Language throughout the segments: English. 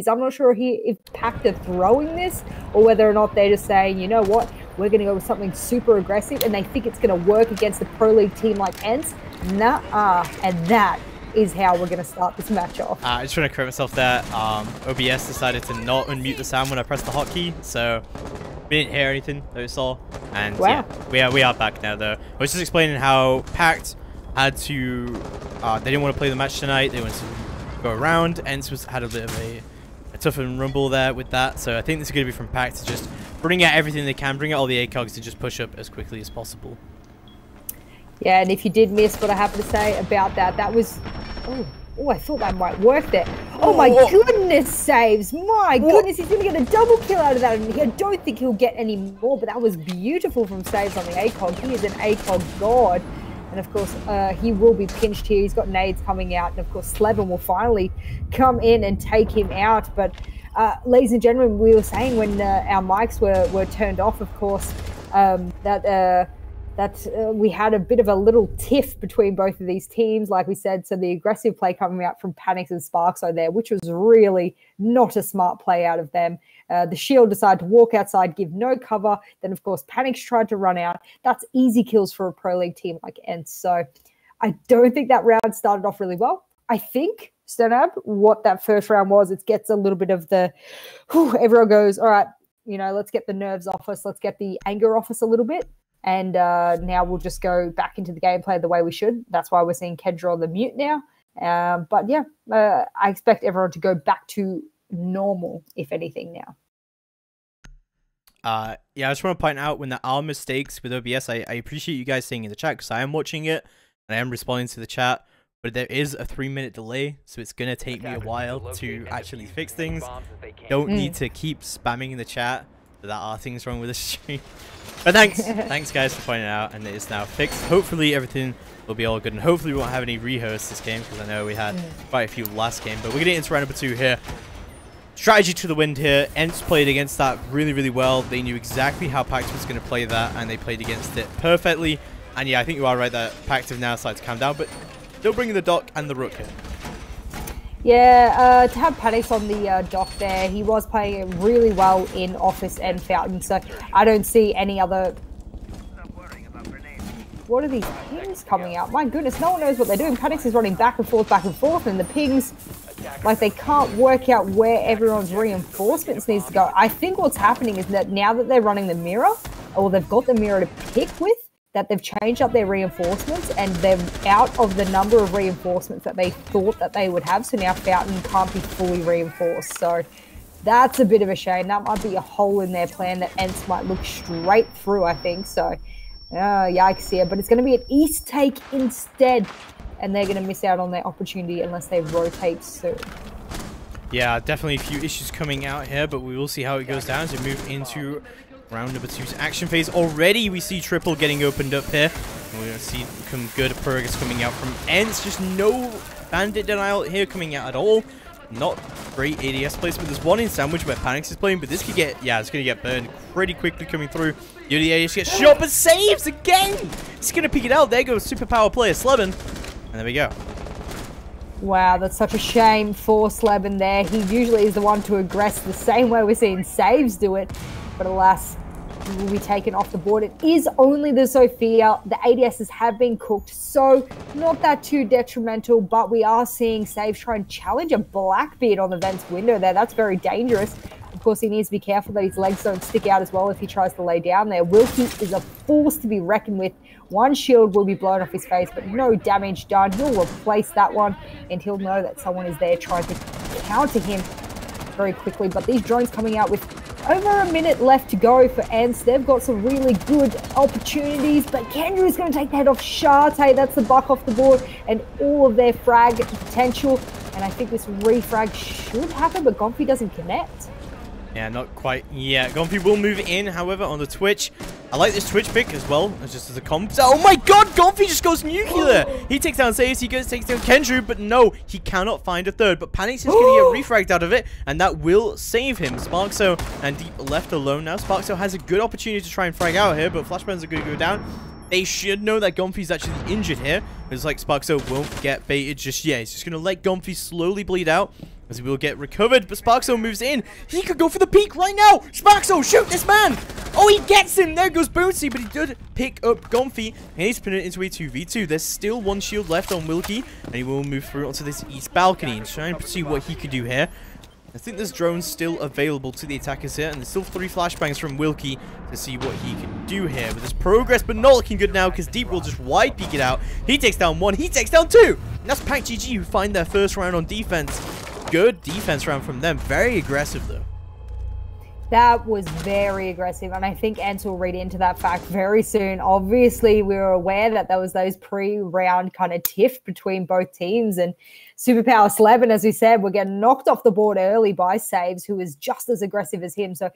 I'm not sure if PACT are throwing this or whether or not they're just saying, you know what, we're going to go with something super aggressive and they think it's going to work against a pro league team like ENCE. Nuh-uh. And that is how we're going to start this match off. I just want to correct myself there. OBS decided to not unmute the sound when I pressed the hotkey, so we didn't hear anything that we saw. And wow. Yeah, we are back now though. I was just explaining how PACT had to, they didn't want to play the match tonight. They wanted to go around. ENCE had a bit of a tough and rumble there with that. So I think this is going to be from PACT to just bring out everything they can, bring out all the ACOGs and just push up as quickly as possible. Yeah, and if you did miss what I have to say about that, that was... Oh, I thought that might work there. Oh my goodness, saves. My goodness, he's going to get a double kill out of that. And I don't think he'll get any more, but that was beautiful from saves on the ACOG. He is an ACOG god. And of course, he will be pinched here. He's got nades coming out. And of course, Slevin will finally come in and take him out. But ladies and gentlemen, we were saying when our mics were turned off, of course, that we had a bit of a little tiff between both of these teams, like we said. So the aggressive play coming out from Panics and Sparks are there, which was really not a smart play out of them. The Shield decided to walk outside, give no cover. Then, of course, Panics tried to run out. That's easy kills for a pro league team like ENCE. So I don't think that round started off really well. I think, Stenab, what that first round was, it gets a little bit of the, everyone goes, all right, you know, let's get the nerves off us. Let's get the anger off us a little bit. And now we'll just go back into the gameplay the way we should. That's why we're seeing Kendra on the mute now. But yeah, I expect everyone to go back to normal, if anything, now. Yeah, I just want to point out when there are mistakes with OBS, I appreciate you guys saying in the chat because I am watching it and I am responding to the chat. But there is a 3-minute delay, so it's going to take me a while to actually fix things. Don't need to keep spamming in the chat that there are things wrong with the stream. But thanks guys for pointing it out, and it is now fixed. Hopefully everything will be all good, and hopefully we won't have any rehosts this game, because I know we had quite a few last game. But we're getting into round number 2 here. Strategy to the wind here. ENCE played against that really, really well. They knew exactly how PACT was going to play that, and they played against it perfectly. And yeah, I think you are right that PACT have now started to calm down, but they'll bring in the Doc and the Rook here. Yeah, to have Panics on the dock there, he was playing it really well in Office and Fountain, so I don't see any other... What are these pings coming out? My goodness, no one knows what they're doing. Panics is running back and forth, and the pings, like, they can't work out where everyone's reinforcements needs to go. I think what's happening is that now that they're running the mirror, or they've got the mirror to pick with, that they've changed up their reinforcements and they're out of the number of reinforcements that they thought that they would have. So now Fountain can't be fully reinforced. So that's a bit of a shame. That might be a hole in their plan that ENCE might look straight through, I think. So, yikes here. But it's going to be an East take instead. And they're going to miss out on their opportunity unless they rotate soon. Yeah, definitely a few issues coming out here, but we will see how it goes down as we move into round number 2's action phase. Already we see Triple getting opened up here. And we're going to see some good progress coming out from ENCE. Just no bandit denial here coming out at all. Not great ADS placement. There's one in Sandwich where Panics is playing, but this could get, yeah, it's going to get burned pretty quickly coming through. The ADS gets shot, but saves again! He's going to pick it out. There goes superpower player Slevin. And there we go. Wow, that's such a shame for Slevin there. He usually is the one to aggress the same way we're seeing saves do it. But alas, he will be taken off the board. It is only the Sophia. The ADSs have been cooked, so not that too detrimental, but we are seeing saves try and challenge a Blackbeard on the vents window there. That's very dangerous. Of course, he needs to be careful that his legs don't stick out as well if he tries to lay down there. Wilkie is a force to be reckoned with. One shield will be blown off his face, but no damage done. He'll replace that one, and he'll know that someone is there trying to counter him very quickly. But these drones coming out with over a minute left to go for ENCE. They've got some really good opportunities, but Kendra is going to take the head off Sharte. That's the buck off the board, and all of their frag potential. And I think this refrag should happen, but Gonfi doesn't connect. Yeah, not quite yet. Gonfi will move in, however, on the Twitch. I like this Twitch pick as well, just as a comp. Oh my god, Gonfi just goes nuclear! He takes down Sayes, he takes down Kendra, but no, he cannot find a third. But Panics is going to get refragged out of it, and that will save him. Sparkso and Deep left alone now. Sparkso has a good opportunity to try and frag out here, but Flashburns are going to go down. They should know that Gonfi's actually injured here. It's like Sparkso won't get baited just yet. He's just going to let Gonfi slowly bleed out. as he will get recovered, but Sparxo moves in. He could go for the peak right now. Sparxo, shoot this man. Oh, he gets him. There goes Boonsy, but he did pick up Gomfi, and he's putting it into a 2v2. There's still one shield left on Wilkie, and he will move through onto this east balcony and try and see what he could do here. I think there's drones still available to the attackers here, and there's still 3 flashbangs from Wilkie to see what he can do here with his progress, but not looking good now because Deep will just wide peek it out. He takes down 1, he takes down 2, and that's PACT GG who find their first round on defense. Good defense round from them. Very aggressive though. That was very aggressive, and I think ENCE will read into that fact very soon. Obviously, we were aware that there was those pre-round kind of tiff between both teams, and Superpower Sleben, as we said, were getting knocked off the board early by Saves, who is just as aggressive as him. So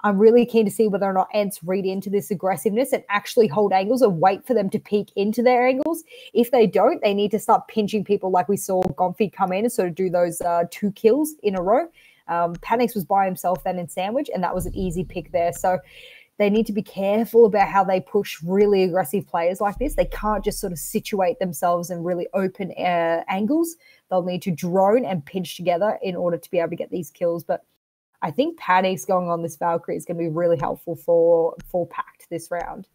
I'm really keen to see whether or not ENCE read into this aggressiveness and actually hold angles and wait for them to peek into their angles. If they don't, they need to start pinching people like we saw Gomfi come in and sort of do those 2 kills in a row. Panix was by himself then in Sandwich, and that was an easy pick there. So they need to be careful about how they push really aggressive players like this. They can't just sort of situate themselves in really open angles. They'll need to drone and pinch together in order to be able to get these kills. But I think Panix going on this Valkyrie is going to be really helpful for PACT this round.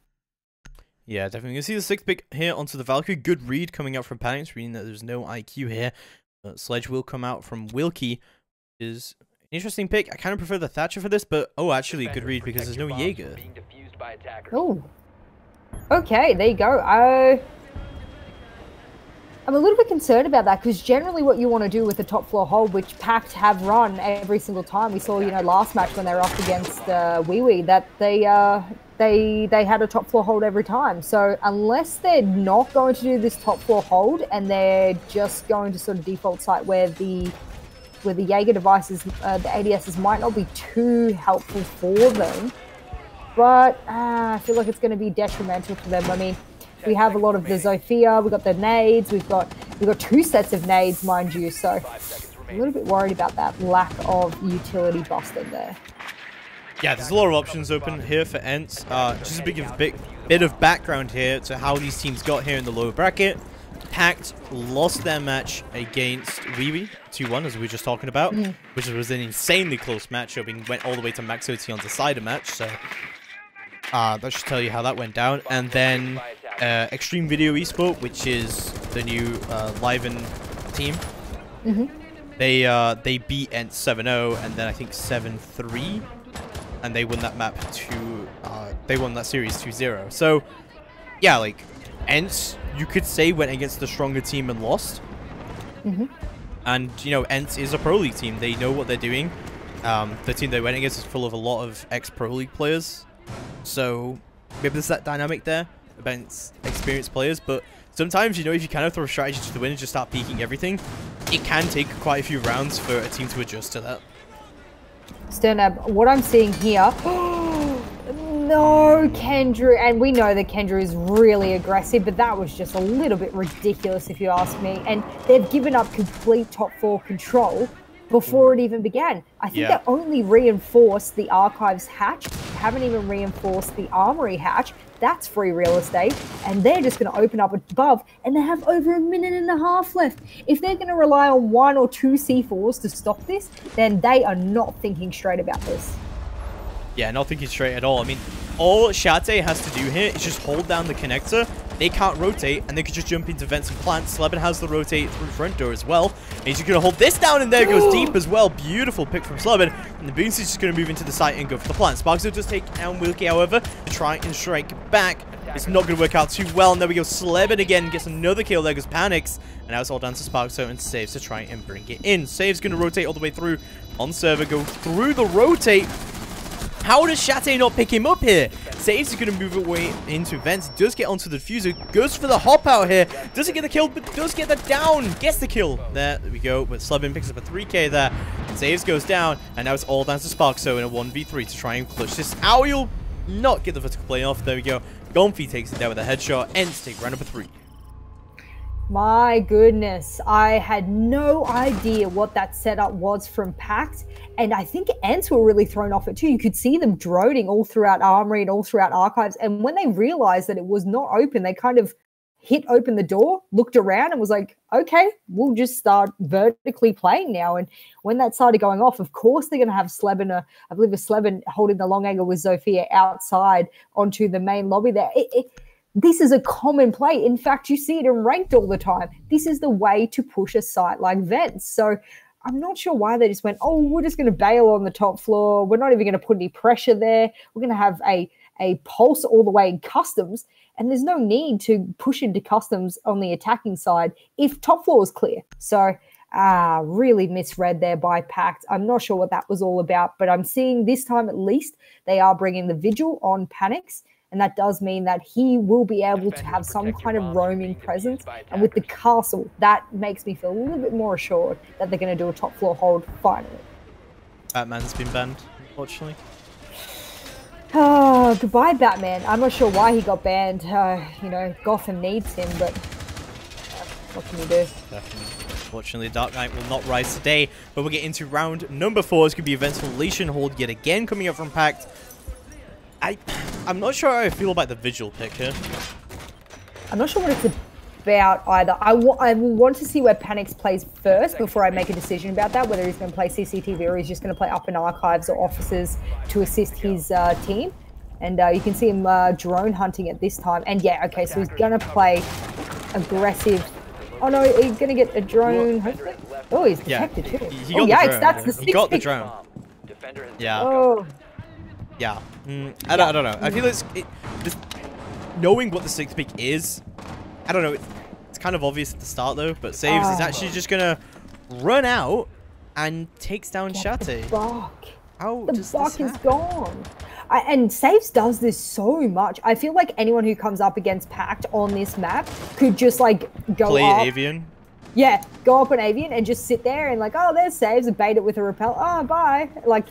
Yeah, definitely. You can see the 6th pick here onto the Valkyrie. Good read coming out from Panix, reading that there's no IQ here. Sledge will come out from Wilkie. Is an interesting pick. I kind of prefer the Thatcher for this, but oh, actually, good read because there's no Jaeger. Oh, okay, there you go. I'm a little bit concerned about that because generally what you want to do with the top floor hold, which PACT have run every single time. We saw, you know, last match when they were up against Wee, that they had a top floor hold every time. So unless they're not going to do this top floor hold and they're just going to sort of default site where the Jaeger devices, the ADSs might not be too helpful for them, but I feel like it's going to be detrimental to them. I mean, we have a lot of the Zofia, we've got the nades, we've got 2 sets of nades, mind you, so I'm a little bit worried about that lack of utility busted there. Yeah, there's a lot of options open here for ENCE. Just a bit of background here to how these teams got here in the lower bracket. PACT lost their match against Wee 2-1, as we were just talking about, which was an insanely close matchup and went all the way to Max OT on the cider match. So that should tell you how that went down. And then Extreme Video Esport, which is the new Liven team, they beat ENCE 7-0 and then I think 7-3, and they won that map they won that series 2-0. So yeah, like ENCE, you could say, went against the stronger team and lost. And, you know, ENCE is a Pro League team. They know what they're doing. The team they went against is full of a lot of ex-Pro League players. So maybe there's that dynamic there against experienced players. But sometimes, you know, if you kind of throw a strategy to the wind and just start peeking everything, it can take quite a few rounds for a team to adjust to that. Sternab, what I'm seeing here... No, Kendra, and we know that Kendra is really aggressive, but that was just a little bit ridiculous if you ask me. And they've given up complete top 4 control before it even began. I think they only reinforced the archives hatch, haven't even reinforced the armory hatch. That's free real estate, and they're just going to open up above, and they have over 1.5 minutes left. If they're going to rely on 1 or 2 C4s to stop this, then they are not thinking straight about this. Yeah, not thinking straight at all. I mean, all Shate has to do here is just hold down the connector. They can't rotate, and they could just jump into vents and plants. Sleben has the rotate through front door as well. And he's just going to hold this down, and there goes Deep as well. Beautiful pick from Sleben. And the Boons is just going to move into the site and go for the plant. Sparxo does take down Wilkie, however, to try and strike back. It's not going to work out too well, and there we go. Sleben again gets another kill. There goes Panix. And now it's all down to Sparxo and Saves to try and bring it in. Saves going to rotate all the way through on server, go through the rotate. How does Shate not pick him up here? Saves is going to move away into vents. Does get onto the diffuser. Goes for the hop out here. Doesn't get the kill, but does get that down. Gets the kill. There we go. But Sleben picks up a 3k there. Saves goes down. And now it's all down to Sparxo in a 1v3 to try and clutch this out. You'll not get the vertical play off. There we go. Gomfi takes it down with a headshot. ENCE take round number 3. My goodness, I had no idea what that setup was from PACT, and I think ENCE were really thrown off it too. You could see them droning all throughout Armory and all throughout Archives, and when they realized that it was not open, they kind of hit open the door, looked around and was like, okay, we'll just start vertically playing now. And when that started going off, of course, they're going to have Sleben, I believe it's Sleben holding the long angle with Zofia outside onto the main lobby there. This is a common play. In fact, you see it in ranked all the time. This is the way to push a site like Vents. So I'm not sure why they just went, oh, we're just going to bail on the top floor. We're not even going to put any pressure there. We're going to have a pulse all the way in customs. And there's no need to push into customs on the attacking side if top floor is clear. So really misread there by PACT. I'm not sure what that was all about, but I'm seeing this time at least they are bringing the Vigil on Panics. And that does mean that he will be able to have some kind of roaming presence. And with the castle, that makes me feel a little bit more assured that they're going to do a top floor hold finally. Batman's been banned, unfortunately. Oh, goodbye, Batman. I'm not sure why he got banned. You know, Gotham needs him, but what can you do? Definitely. Unfortunately, Dark Knight will not rise today. But we'll get into round number 4. It's going to be Eventful Legion hold yet again coming up from PACT. I'm not sure how I feel about the Vigil pick here. I'm not sure what it's about either. I will want to see where Panics plays first before I make a decision about that, whether he's going to play CCTV or he's just going to play up in archives or offices to assist his team. And you can see him drone hunting at this time. And yeah, okay, so he's going to play aggressive. Oh no, he's going to get a drone. Oh, he's detected too. Oh yikes, that's the 6 He got the pick. drone. Yeah. Oh. Yeah. I don't know. I feel just knowing what the 6 pick is, I don't know. It's kind of obvious at the start though, but Saves is actually just gonna run out and takes down Shate. The buck. How the does buck this is happen? gone. And Saves does this so much. I feel like anyone who comes up against PACT on this map could just like go Play up. Avian. Yeah, go up an Avian and just sit there and like, oh, there's Saves and bait it with a repel. Oh, bye. Like,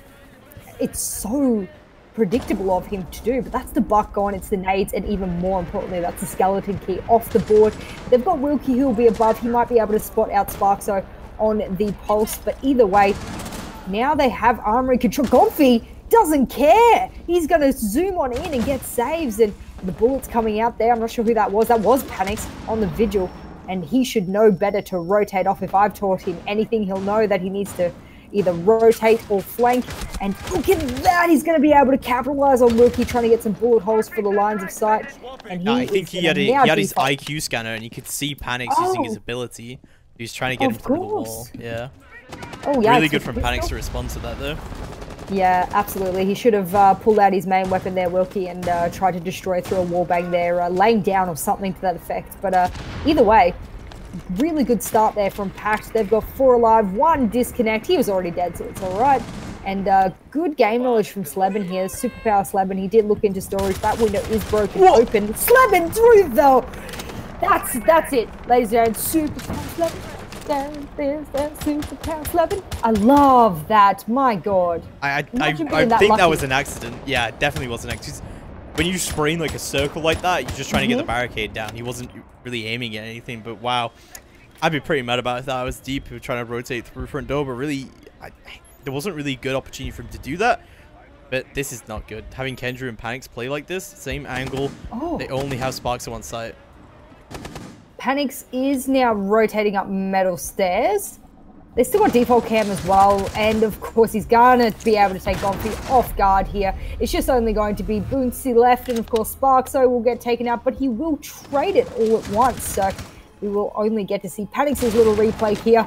it's so predictable of him to do, but that's the buck gone, it's the nades, and even more importantly, that's the skeleton key off the board. They've got Wilkie who will be above. He might be able to spot out Sparkso on the pulse, but either way, now they have armory control. Gonfi doesn't care. He's going to zoom on in and get saves, and the bullets coming out there. I'm not sure who that was. That was Panics on the Vigil, and he should know better to rotate off. If I've taught him anything, he'll know that he needs to either rotate or flank, and look at that, he's going to be able to capitalize on Wilkie trying to get some bullet holes for the lines of sight. And I think he had his IQ scanner and you could see Panics using his ability. He was trying to get him through the wall. Yeah. Oh yeah. Really good from Panics to respond to that though. Yeah, absolutely. He should have pulled out his main weapon there, Wilkie, and tried to destroy through a wallbang there, laying down or something to that effect. But either way, really good start there from PACT. They've got 4 alive, 1 disconnect. He was already dead, so it's all right. And good game knowledge from Sleben here. Superpower Sleben. He did look into storage. That window is broken open. Sleben through though. That's it, ladies and gentlemen. Superpower Sleben. There's Superpower Sleben. I love that. My God. I think that was an accident. Yeah, it definitely was an accident. When you spraying like a circle like that, you're just trying to get the barricade down. He wasn't really aiming at anything, but wow. I'd be pretty mad about it. I was deep trying to rotate through front door, but really, there wasn't really good opportunity for him to do that. But this is not good. Having Kendra and Panics play like this, same angle, they only have Sparks on site. Panics is now rotating up metal stairs. They still got default cam as well, and of course he's gonna be able to take Gonfi off guard here. It's just only going to be Boonsy left, and of course Sparkso will get taken out, but he will trade it all at once, so we will only get to see Panics' little replay here.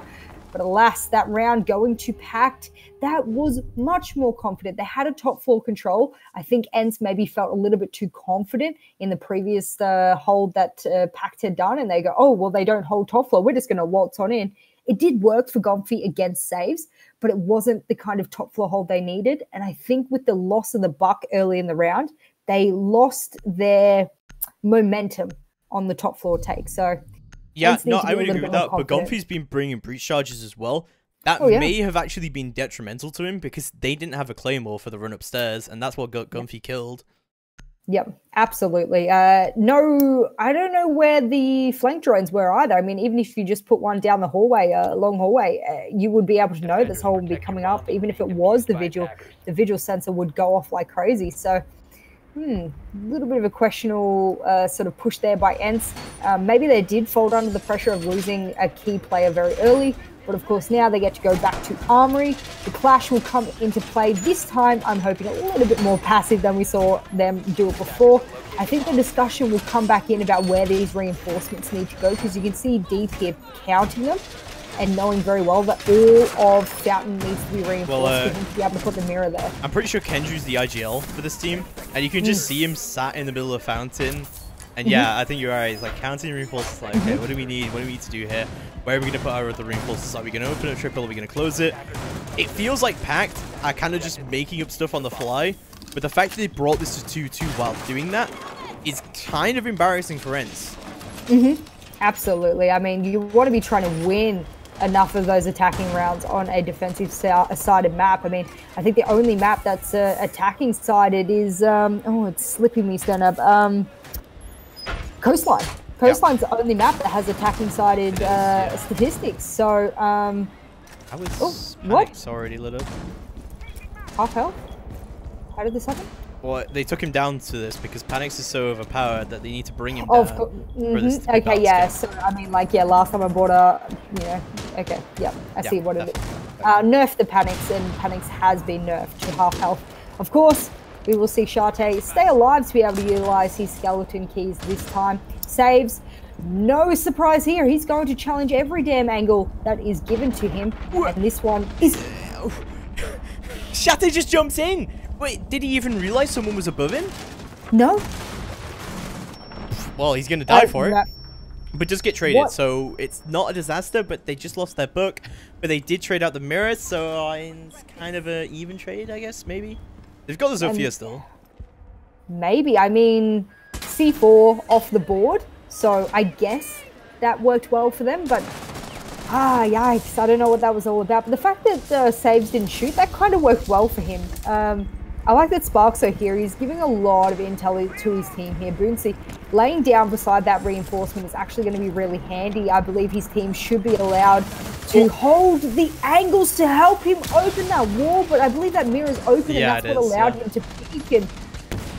But alas, that round going to PACT, that was much more confident. They had a top floor control. I think ENCE maybe felt a little bit too confident in the previous hold that PACT had done, and they go, oh, well, they don't hold top floor. We're just going to waltz on in. It did work for Gonfi against saves, but it wasn't the kind of top floor hold they needed. And I think with the loss of the buck early in the round, they lost their momentum on the top floor take. So yeah, no, I would agree with that. But Gonfi's been bringing breach charges as well. That may have actually been detrimental to him because they didn't have a claymore for the run upstairs, and that's what got Gonfi killed. Yep, absolutely. No, I don't know where the flank drones were either. I mean, even if you just put one down the hallway, long hallway, you would be able to know this hole would be coming up. Even if it was the vigil sensor would go off like crazy. So A little bit of a questionable sort of push there by ENCE. Maybe they did fold under the pressure of losing a key player very early, but of course now they get to go back to Armory. The clash will come into play. This time I'm hoping a little bit more passive than we saw them do it before. I think the discussion will come back in about where these reinforcements need to go, because you can see Deep here counting them and knowing very well that all of Fountain needs to be reinforced for him to be able to put the mirror there. I'm pretty sure Kendrew's the IGL for this team, and you can just see him sat in the middle of Fountain. And yeah, I think you're right. He's like counting reinforcements, like, okay, what do we need? What do we need to do here? Where are we going to put our other reinforcements? Are we going to open a triple? Are we going to close it? It feels like PACT are kind of just making up stuff on the fly, but the fact that they brought this to 2-2 while doing that is kind of embarrassing for ENCE. Absolutely. I mean, you want to be trying to win enough of those attacking rounds on a defensive sided map. I mean, I think the only map that's attacking sided is oh, it's slipping me, Stand-Up. Coastline. Coastline's the only map that has attacking sided statistics. So I was what? Already lit up. Half health? How did this happen? Well, they took him down to this because Panix is so overpowered that they need to bring him down. Of course. Okay, yeah. So, I mean, like, yeah, last time I bought a, you know, okay, yeah, I see what it is. Nerf the Panix, and Panix has been nerfed to half health. Of course, we will see Shate stay alive to be able to utilize his skeleton keys this time. Saves. No surprise here. He's going to challenge every damn angle that is given to him. And this one is... Shate just jumps in. Wait, did he even realize someone was above him? No. Well, he's going to die for it. No. But just get traded. What? So it's not a disaster, but they just lost their book. But they did trade out the mirror, so it's kind of an even trade, I guess, maybe. They've got the Zofia still. Maybe. I mean, C4 off the board. So I guess that worked well for them. But, yikes. I don't know what that was all about. But the fact that Saves didn't shoot, that kind of worked well for him. I like that Sparks are here. He's giving a lot of intel to his team here. Boonsey laying down beside that reinforcement is actually going to be really handy. I believe his team should be allowed to hold the angles to help him open that wall, but I believe that mirror is open, and that's what allowed him to peek. And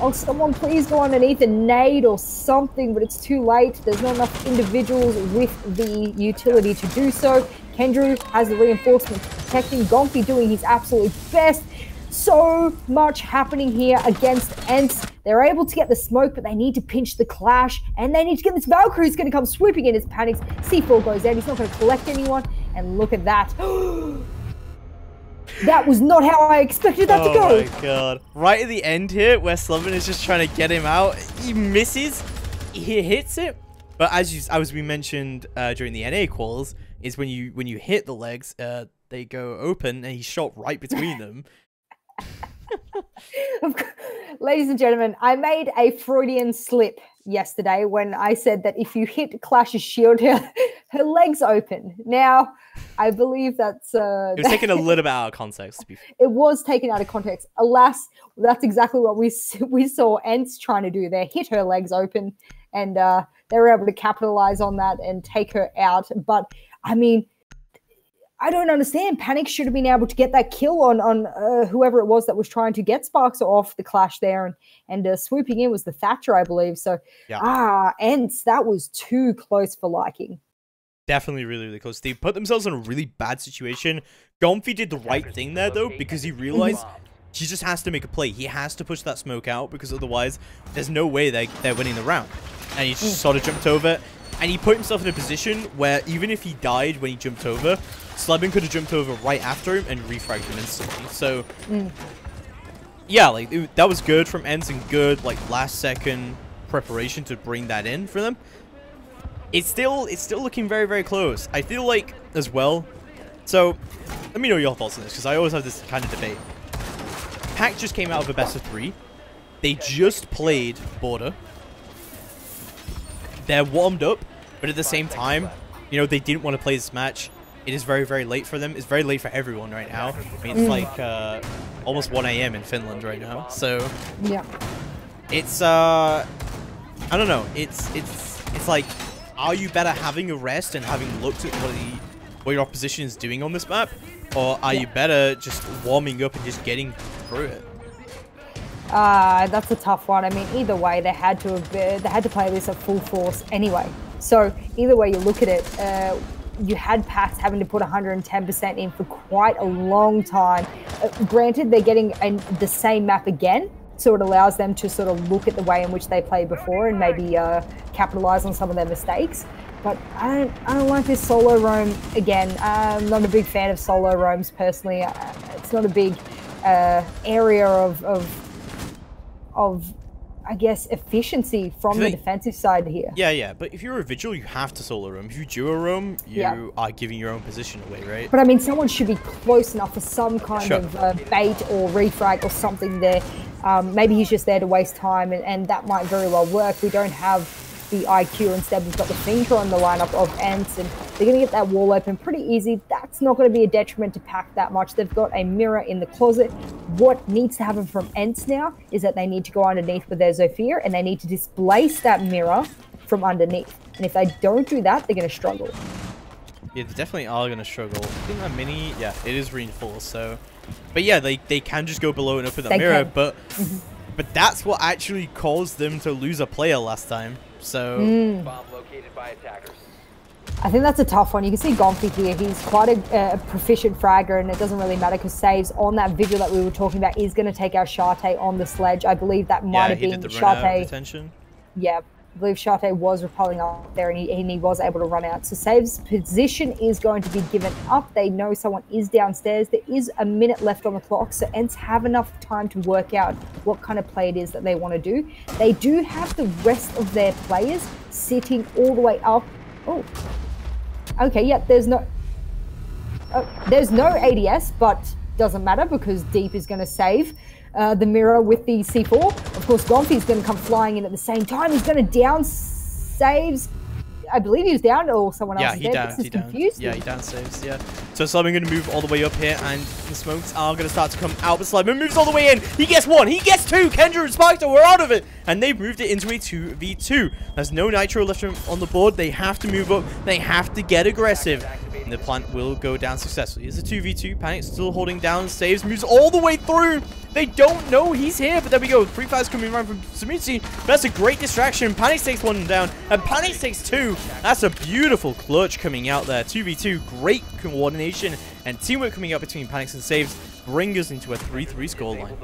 oh, someone please go underneath a nade or something, but it's too late. There's not enough individuals with the utility to do so. Kendrew has the reinforcement protecting. Gonfi doing his absolute best. So much happening here against ENCE. They're able to get the smoke, but they need to pinch the clash, and they need to get this Valkyrie who's going to come swooping in as Panics. C4 goes down. He's not going to collect anyone, and look at that. That was not how I expected that to go. Oh my god. Right at the end here, where Sloven is just trying to get him out, he misses, he hits it. But as we mentioned during the NA quals, is when you hit the legs, they go open, and he shot right between them. Ladies and gentlemen, I made a Freudian slip yesterday when I said that if you hit Clash's shield, her legs open. Now, I believe that's... it was taken a little bit out of context, to be fair. It was taken out of context. Alas, that's exactly what we saw ENCE trying to do there. Hit her legs open, and they were able to capitalize on that and take her out. But, I mean... I don't understand. Panic should have been able to get that kill on whoever it was that was trying to get Sparks off the clash there, and swooping in was the Thatcher, I believe. So, ENCE, that was too close for liking. Definitely really, really close. They put themselves in a really bad situation. Gomfi did the right thing there, though, because he realized he just has to make a play. He has to push that smoke out, because otherwise there's no way they're winning the round. And he just sort of jumped over. And he put himself in a position where even if he died when he jumped over, Slebin could have jumped over right after him and refragged him instantly. So, yeah, like that was good from ENCE, and good like last second preparation to bring that in for them. It's still looking very, very close. I feel like as well. So, let me know your thoughts on this, because I always have this kind of debate. PACT just came out of a best of 3. They just played Border. They're warmed up, but at the same time, you know, they didn't want to play this match. It is very, very late for them. It's very late for everyone right now. I mean, it's like almost 1 AM in Finland right now. So, yeah, it's I don't know. It's like, are you better having a rest and having looked at what your opposition is doing on this map, or are you better just warming up and just getting through it? That's a tough one. I mean, either way, they had to play this at full force anyway. So either way you look at it, you had PACT having to put 110% in for quite a long time. Granted, they're getting the same map again, so it allows them to sort of look at the way in which they played before and maybe capitalize on some of their mistakes. But I don't like this solo roam again. I'm not a big fan of solo roams personally. It's not a big area of I guess efficiency from the defensive side here. Yeah, but if you're a vigil, you have to solo roam. If you duo roam, you are giving your own position away, right? But I mean, someone should be close enough for some kind of bait or refrag or something there. Maybe he's just there to waste time, and that might very well work. We don't have the IQ. Instead, we've got the thinker on the lineup of ENCE, and they're going to get that wall open pretty easy. That's not going to be a detriment to PACT that much. They've got a mirror in the closet. What needs to happen from ENCE now is that they need to go underneath with their Zofia, and they need to displace that mirror from underneath. And if they don't do that, they're going to struggle. Yeah, they definitely are going to struggle. I think that mini, yeah, it is reinforced, so... But yeah, they can just go below and up with the mirror, but that's what actually caused them to lose a player last time. So Bomb located by attackers. I think that's a tough one. You can see Gonfi here. He's quite a proficient fragger, and it doesn't really matter because Saves on that vigil that we were talking about is going to take out Shate on the sledge. I believe that might have been Shate. Yeah, I believe Shate was repelling up there, and he was able to run out. So Saves' position is going to be given up. They know someone is downstairs. There is a minute left on the clock, so ENCE have enough time to work out what kind of play it is that they want to do. They do have the rest of their players sitting all the way up. Oh, okay, yeah, there's no ADS, but doesn't matter because Deep is going to save the mirror with the C4. Of course, Gonfi is going to come flying in at the same time. He's going to down Saves. I believe he was down, or someone else is dead. He down. Yeah, he down Saves, yeah. So Slimer going to move all the way up here, and the smokes are going to start to come out, but Slimer moves all the way in. He gets one, he gets two. Kendra and Spectre were out of it, and they've moved it into a 2v2. There's no Nitro left on the board. They have to move up. They have to get aggressive. And the plant will go down successfully. It's a 2v2. Panic still holding down. Saves, moves all the way through. They don't know he's here, but there we go. Free Fire's coming around from Samitsi. That's a great distraction. Panic takes one down, and Panic takes two. That's a beautiful clutch coming out there. 2v2, great coordination and teamwork coming out between Panics and Saves. Bring us into a 3-3 scoreline.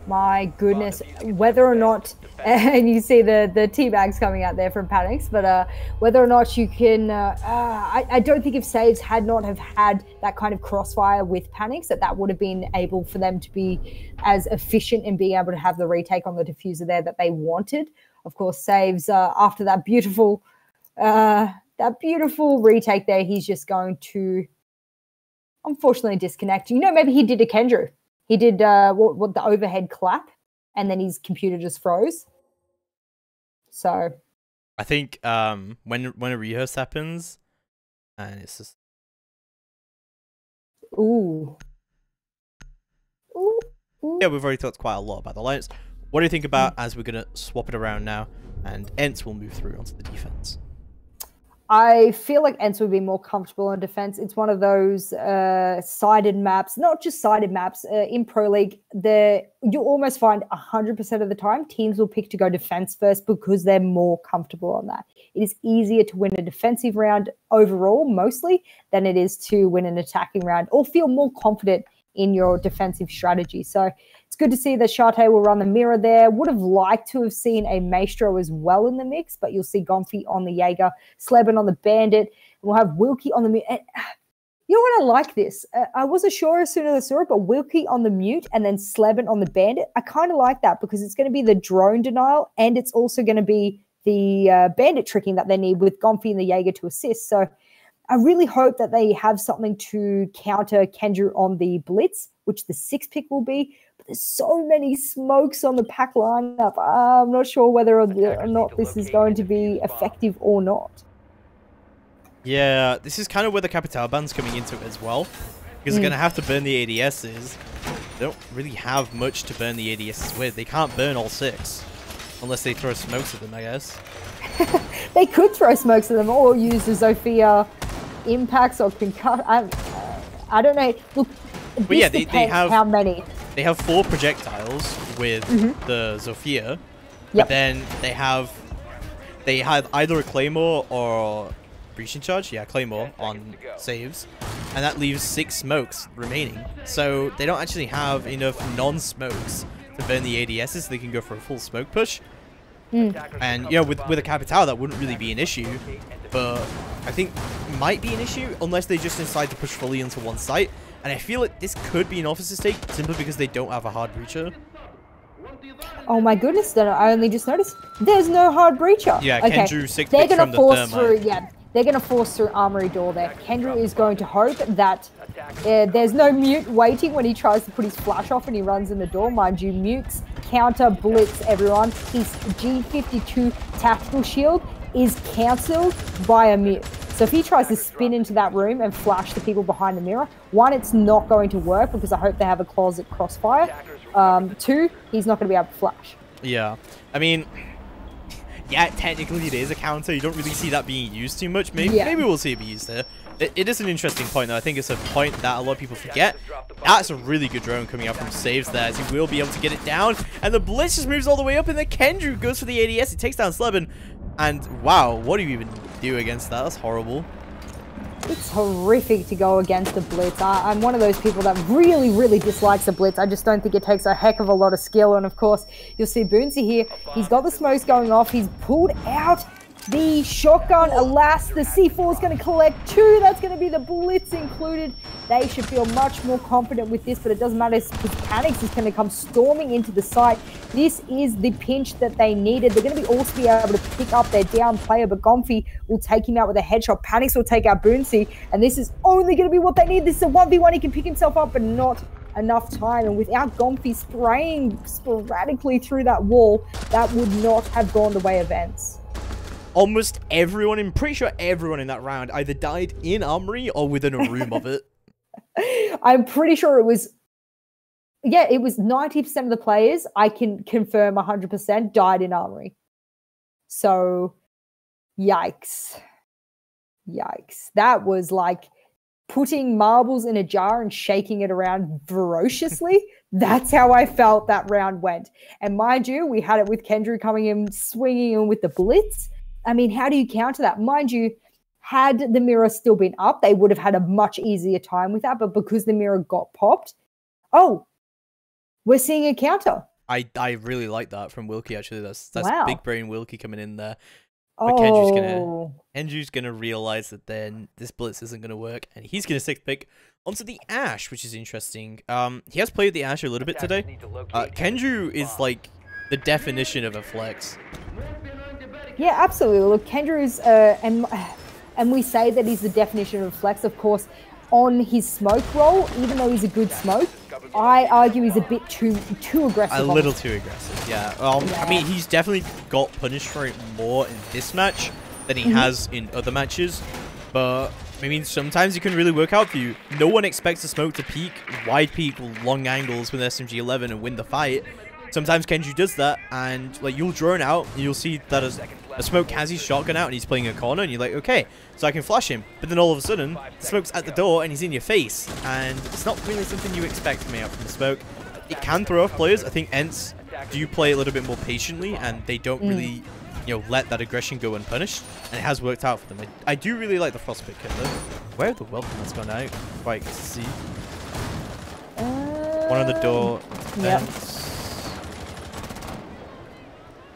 My goodness, whether or not, and you see the tea bags coming out there from Panics, but whether or not you can, I don't think if Saves had not have had that kind of crossfire with Panics, that would have been able for them to be as efficient in being able to have the retake on the diffuser there that they wanted. Of course, Saves, after that beautiful retake there, he's just going to, unfortunately, disconnect. You know, maybe he did a Kendra. He did what the overhead clap, and then his computer just froze. So, I think when a rehearse happens, and it's just ooh. Yeah, we've already talked quite a lot about the lines. What do you think about as we're gonna swap it around now, and ENCE will move through onto the defense? I feel like ENCE would be more comfortable in defense. It's one of those sided maps, not just sided maps. In Pro League, you'll almost find 100% of the time teams will pick to go defense first because they're more comfortable on that. It is easier to win a defensive round overall, mostly, than it is to win an attacking round or feel more confident in your defensive strategy. So it's good to see that Shate will run the mirror there. Would have liked to have seen a Maestro as well in the mix, but you'll see Gonfi on the Jaeger, Sleben on the Bandit, and we'll have Wilkie on the mute. You know what, I like this. I wasn't sure as soon as I saw it, but Wilkie on the mute and then Sleben on the Bandit, I kind of like that because it's going to be the drone denial and it's also going to be the Bandit tricking that they need with Gonfi and the Jaeger to assist. So I really hope that they have something to counter Kendra on the Blitz, which the 6 pick will be. But there's so many smokes on the PACT lineup. I'm not sure whether or not this is going to be effective or not. Yeah, this is kind of where the Capital ban's coming into it as well. Because they're going to have to burn the ADSs. They don't really have much to burn the ADSs with. They can't burn all 6. Unless they throw smokes at them, I guess. They could throw smokes at them or use the Zofia impacts or concuss. I don't know. Look, but yeah, they have how many. they have 4 projectiles with the Zofia, but then they had either a Claymore or breaching charge, Claymore on saves, and that leaves 6 smokes remaining. So they don't actually have enough non-smokes to burn the ADSs, so they can go for a full smoke push. And you know, with a Capital, that wouldn't really be an issue, but I think it might be an issue unless they just decide to push fully into one site. And I feel like this could be an officer's take simply because they don't have a hard breacher. Oh my goodness, then I only just noticed there's no hard breacher. Yeah, okay. Kendrew 6 picks from the thermite. They're going to force through armory door there. Kendrew is going to hope that there's no mute waiting when he tries to put his flash off and he runs in the door. Mind you, mutes counter blitz everyone. His G52 tactical shield is cancelled by a mute. So if he tries to spin into that room and flash the people behind the mirror, 1, it's not going to work because I hope they have a closet crossfire. 2, he's not going to be able to flash. Yeah, I mean, yeah, technically it is a counter. You don't really see that being used too much. Maybe we'll see it be used there. It is an interesting point, though. I think it's a point that a lot of people forget. That's a really good drone coming out from saves there, as he will be able to get it down. And the blitz just moves all the way up, and then Kendrew goes for the ADS. He takes down Sleben. And wow, what do you even do against that? That's horrible. It's horrific to go against the blitz. I'm one of those people that really, really dislikes the blitz. I just don't think it takes a heck of a lot of skill. And of course, you'll see Boonsy here. He's got the smokes going off. He's pulled out the shotgun. Alas, the C4 is going to collect 2. That's going to be the blitz included. They should feel much more confident with this, but it doesn't matter because Panics is going to come storming into the site. This is the pinch that they needed. They're going to be also be able to pick up their down player, but Gomfy will take him out with a headshot. Panics will take out Boonsy, and this is only going to be what they need. This is a 1v1. He can pick himself up, but not enough time. And without Gomfy spraying sporadically through that wall, that would not have gone the way of ENCE. Almost everyone, I'm pretty sure everyone in that round either died in Armory or within a room of it. I'm pretty sure it was, it was 90% of the players, I can confirm 100%, died in Armory. So, yikes. Yikes. That was like putting marbles in a jar and shaking it around ferociously. That's how I felt that round went. And mind you, we had it with Kendrew coming in, swinging in with the blitz. I mean, how do you counter that? Mind you, had the mirror still been up, they would have had a much easier time with that. But because the mirror got popped, we're seeing a counter. I really like that from Wilkie, actually. That's wow. Big brain Wilkie coming in there. But Kendrew's gonna realize that then this blitz isn't gonna work, and he's gonna 6th pick onto the Ash, which is interesting. He has played the Ash a little bit today. Kendrew is like the definition of a flex. Yeah, absolutely. Look, Kendrew's and we say that he's the definition of a flex, of course, on his smoke roll. Even though he's a good smoke, I argue he's a bit too aggressive. A little too aggressive, yeah. I mean, he's definitely got punished for it more in this match than he has in other matches. But I mean, sometimes it can really work out for you. No one expects a smoke to peak, wide peak, long angles with SMG-11 and win the fight. Sometimes Kendrew does that, and like you'll drone out, and you'll see that a smoke has his shotgun out, and he's playing a corner, and you're like, okay, so I can flash him. But then all of a sudden, the smoke's at the door, and he's in your face, and it's not really something you expect coming out from the smoke. It can throw off players. I think ENCE do play a little bit more patiently, and they don't really, let that aggression go unpunished, and it has worked out for them. I do really like the frostbite kit though. Where the welcome has gone out? Quite good to see. One on the door. Yep.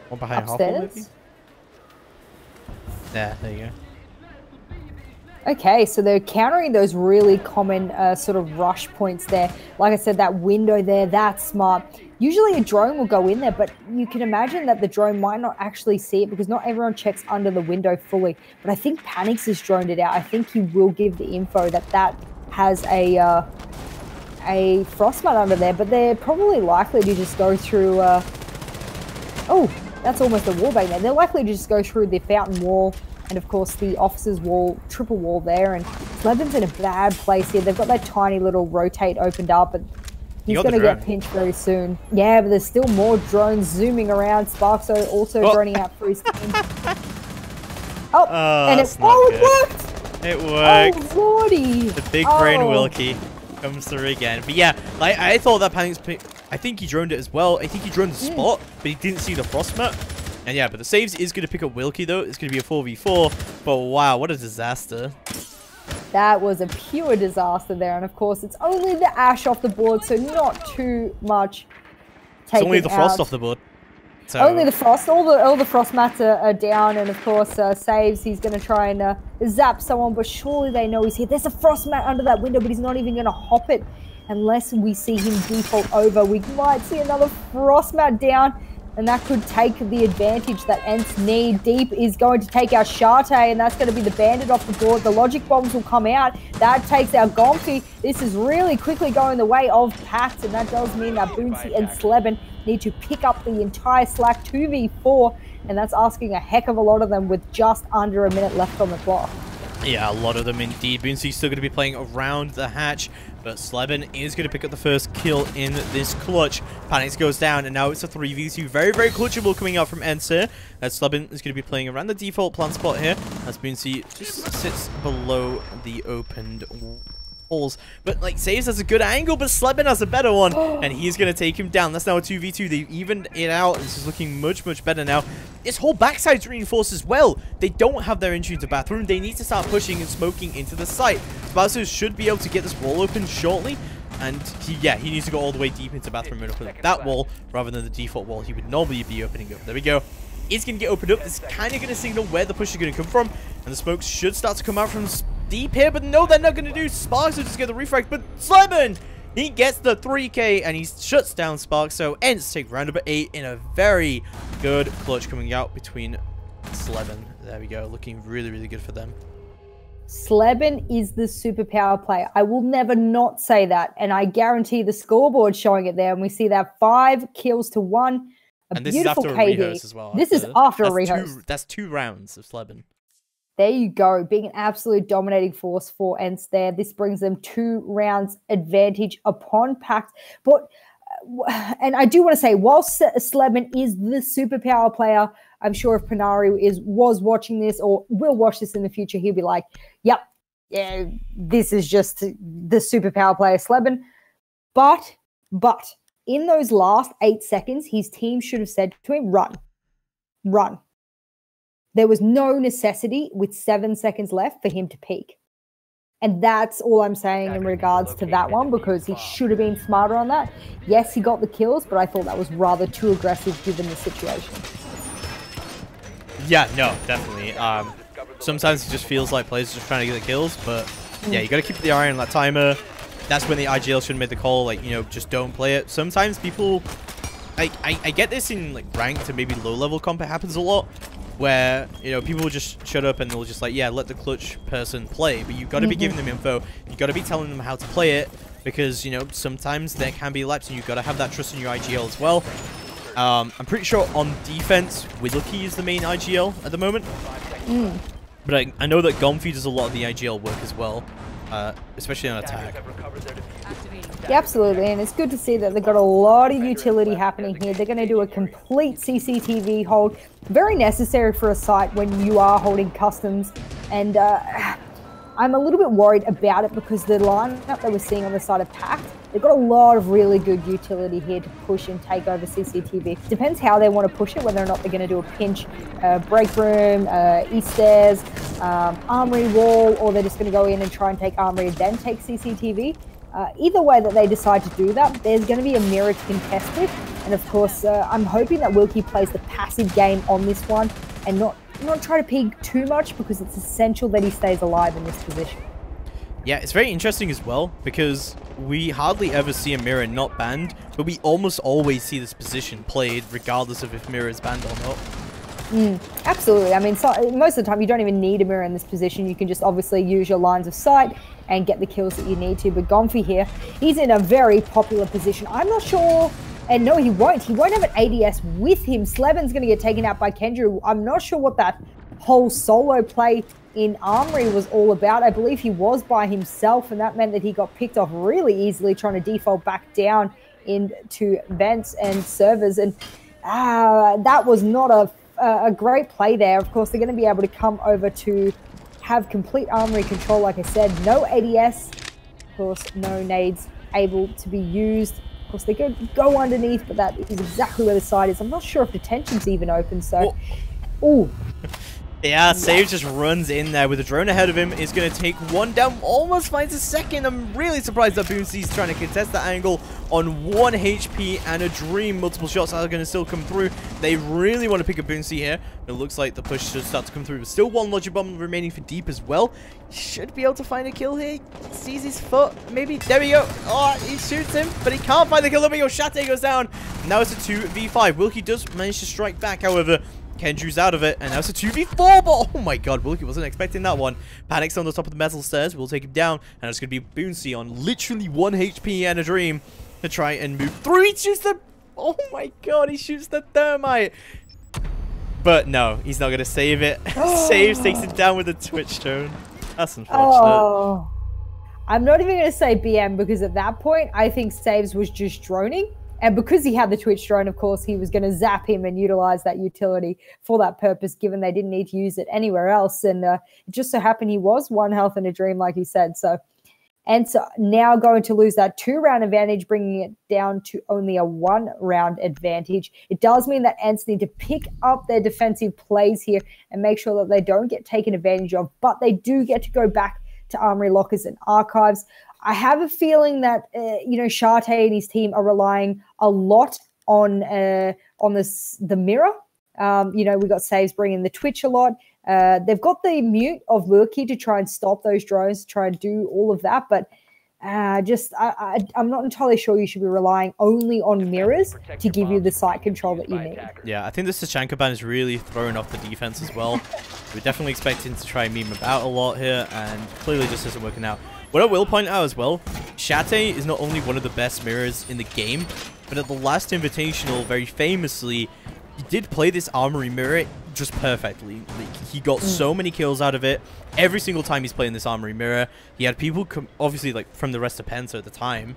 One behind upstairs? Half maybe? There you go. Okay, so they're countering those really common sort of rush points there. Like I said, that window there, that's smart. Usually a drone will go in there, but you can imagine that the drone might not actually see it because not everyone checks under the window fully. But I think Panics has droned it out. I think he will give the info that that has a frostbite under there, but they're probably likely to just go through... oh, that's almost a wall bang there. They're likely to just go through the fountain wall and, of course, the officer's wall, triple wall there. And Sleben's in a bad place here. They've got that tiny little rotate opened up, and he's going to get pinched very soon. Yeah, but there's still more drones zooming around. Sparkso also droning out for his team. And it worked! It worked. Oh, lordy! The big brain Wilkie. comes through again. But yeah, like I thought that Panic's pick. I think he droned it as well. I think he droned the spot, but he didn't see the frost map. And yeah, but the saves is going to pick up Wilkie though. It's going to be a 4v4. But wow, what a disaster. That was a pure disaster there. And of course, it's only the ash off the board, so not too much taken It's only the frost out. off the board. So. Only the frost. All the frost mats are down, and of course, saves. He's going to try and zap someone, but surely they know he's here. There's a frost mat under that window, but he's not even going to hop it unless we see him default over. We might see another frost mat down, and that could take the advantage that ENCE need. Deep is going to take our Sharte, and that's going to be the bandit off the board. The logic bombs will come out. That takes our Gonfi. This is really quickly going the way of PACT, and that does mean that Boonsy and Sleben need to pick up the entire slack 2v4, and that's asking a heck of a lot of them with just under a minute left on the clock. Yeah, a lot of them indeed. Boonsy's still going to be playing around the hatch, but Sleben is going to pick up the first kill in this clutch. Panics goes down, and now it's a 3v2. Very, very clutchable coming out from ENCE here. As Sleben is going to be playing around the default plant spot here, as Boonsy just sits below the opened walls. But like Saves has a good angle, but Sleben has a better one, and he's going to take him down. That's now a 2v2. They've evened it out. This is looking much, much better now. This whole backside's reinforced as well. They don't have their entry into bathroom. They need to start pushing and smoking into the site. Spazo should be able to get this wall open shortly. And he needs to go all the way deep into bathroom and open up that wall rather than the default wall he would normally be opening up. There we go. It's going to get opened up. It's kind of going to signal where the push is going to come from. And the smokes should start to come out from deep here. But no, they're not going to do. Sparks will just get the refract. But Sleben, he gets the 3k and he shuts down Sparks. So ENCE take round number 8 in a very good clutch coming out between Sleben. There we go. Looking really, really good for them. Sleben is the superpower player. I will never not say that. And I guarantee the scoreboard showing it there. And we see that 5 kills to 1. And this is after a rehost as well. This is after a rehost. That's 2 rounds of Sleben. There you go. Being an absolute dominating force for ENCE there. This brings them 2 rounds advantage upon PACT. But, and I do want to say, whilst Sleben is the superpower player, I'm sure if Panari was watching this or will watch this in the future, he'll be like, yep, yeah, this is just the superpower player Sleben. But, in those last 8 seconds, his team should have said to him, run. There was no necessity with 7 seconds left for him to peek. And that's all I'm saying in regards to that one, because he should have been smarter on that. Yes, he got the kills, but I thought that was rather too aggressive given the situation. Yeah, no, definitely. Sometimes it just feels like players are just trying to get the kills, but yeah, you got to keep the eye on that timer. That's when the IGL should make the call, like, you know, just don't play it. Sometimes people, I get this in like ranked and maybe low level comp, it happens a lot, where, you know, people will just shut up and they'll just like, yeah, let the clutch person play, but you've got to be giving them info, you've got to be telling them how to play it, because, you know, sometimes there can be laps and you've got to have that trust in your IGL as well. I'm pretty sure on defense, Wilkie is the main IGL at the moment. But I know that Gonfi does a lot of the IGL work as well, especially on attack. Yeah, absolutely, and it's good to see that they've got a lot of utility happening here. They're going to do a complete CCTV hold, very necessary for a site when you are holding customs, and I'm a little bit worried about it because the lineup that we're seeing on the side of PACT, they've got a lot of really good utility here to push and take over CCTV. Depends how they want to push it, whether or not they're going to do a pinch, break room, east stairs, armory wall, or they're just going to go in and try and take armory and then take CCTV. Either way that they decide to do that, there's going to be a mirror to contest with. And of course, I'm hoping that Wilkie plays the passive game on this one and not try to peek too much, because it's essential that he stays alive in this position. Yeah, it's very interesting as well, because we hardly ever see a mirror not banned, but we almost always see this position played regardless of if mirror is banned or not. Absolutely. I mean, most of the time you don't even need a mirror in this position. You can just obviously use your lines of sight and get the kills that you need to. But Gonfi here, he's in a very popular position. I'm not sure, and no, he won't. He won't have an ADS with him. Sleben's going to get taken out by Kendra. I'm not sure what that whole solo play in Armory was all about. I believe he was by himself, and that meant that he got picked off really easily trying to default back down into vents and servers. And that was not a great play there. Of course, they're going to be able to come over to have complete armory control, like I said. No ADS course, no nades able to be used. Of course, they go underneath, but that is exactly where the side is. I'm not sure if detention's even open, so... Ooh. Yeah, Save just runs in there with a drone ahead of him. Is going to take one down, almost finds a second. I'm really surprised that Boonsy's trying to contest that angle on 1 HP and a dream. Multiple shots are going to still come through. They really want to pick up Boonsy here. It looks like the push should start to come through. Still one logic bomb remaining for Deep as well. Should be able to find a kill here. Sees his foot, maybe. There we go. Oh, he shoots him, but he can't find the kill. There we go. Shate goes down. Now it's a 2v5. Wilkie does manage to strike back, however. Kendrew's out of it, and now it's a 2v4, but oh my god, Wilkie wasn't expecting that one. Panic's on the top of the metal stairs, we'll take him down, and it's going to be Boonsy on literally 1 HP and a dream to try and move through. He shoots the... Oh my god, he shoots the thermite. But no, he's not going to save it. Saves takes him down with a Twitch drone. That's unfortunate. Oh. I'm not even going to say BM, because at that point, I think Saves was just droning. And because he had the Twitch drone, of course, he was going to zap him and utilize that utility for that purpose, given they didn't need to use it anywhere else. And it just so happened he was 1 health and a dream, like he said. So ENCE now going to lose that 2-round advantage, bringing it down to only a 1-round advantage. It does mean that ENCE need to pick up their defensive plays here and make sure that they don't get taken advantage of, but they do get to go back to Armory Lockers and Archives. I have a feeling that, Shate and his team are relying a lot on the mirror. We got Saves bringing the Twitch a lot. They've got the mute of Wilkie to try and stop those drones, to try and do all of that. But I'm not entirely sure you should be relying only on mirrors to give you the site control that you need. Yeah, I think the Sachanka ban is really throwing off the defense as well. We're definitely expecting to try and meme about a lot here, and clearly just isn't working out. What I will point out as well, Shate is not only one of the best mirrors in the game, but at the last Invitational, very famously, he did play this Armory mirror just perfectly. Like, he got so many kills out of it. Every single time he's playing this Armory mirror, he had people, obviously, like, from the rest of Penta at the time,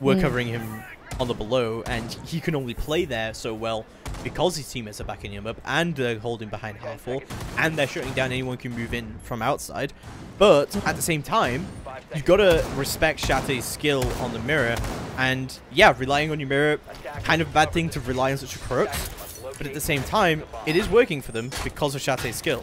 were covering him on the below, and he can only play there so well because his teammates are backing him up, and they're holding behind half wall, and they're shutting down anyone who can move in from outside. But at the same time, you've got to respect Shate's skill on the mirror, and yeah, relying on your mirror, kind of a bad thing to rely on such a crux, but at the same time, it is working for them because of Shate's skill.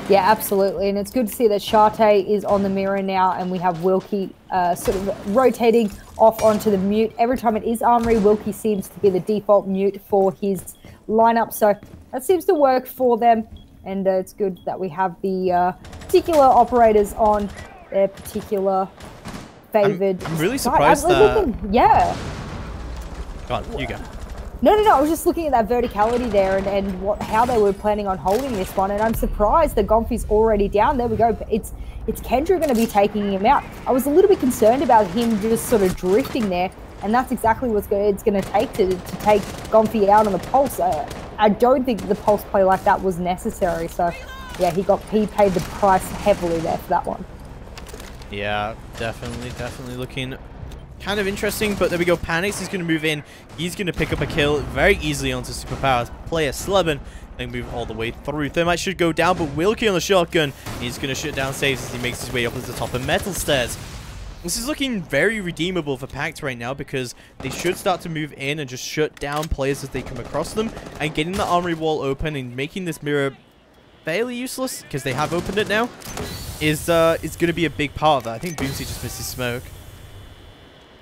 Yeah, absolutely, and it's good to see that Shate is on the mirror now, and we have Wilkie sort of rotating off onto the mute. Every time it is Armory, Wilkie seems to be the default mute for his lineup, so that seems to work for them, and it's good that we have the particular operators on their particular favored. I'm really surprised that... Yeah. Go on, you go. No, I was just looking at that verticality there and how they were planning on holding this one, and I'm surprised that Gomfi's already down. There we go. It's Kendra going to be taking him out. I was a little bit concerned about him just sort of drifting there, and that's exactly what it's going to take to take Gomfi out on the pulse. I don't think the pulse play like that was necessary, so yeah, he paid the price heavily there for that one. Yeah, definitely looking kind of interesting, but there we go. Panics is going to move in. He's going to pick up a kill very easily onto Superpowers player Slebin and move all the way through. Thermite should go down, but Wilkie on the shotgun. He's going to shut down Saves as he makes his way up to the top of metal stairs. This is looking very redeemable for PACT right now, because they should start to move in and just shut down players as they come across them, and getting the armory wall open and making this mirror fairly useless, because they have opened it now, is going to be a big part of that. I think Boomsy just missed his smoke.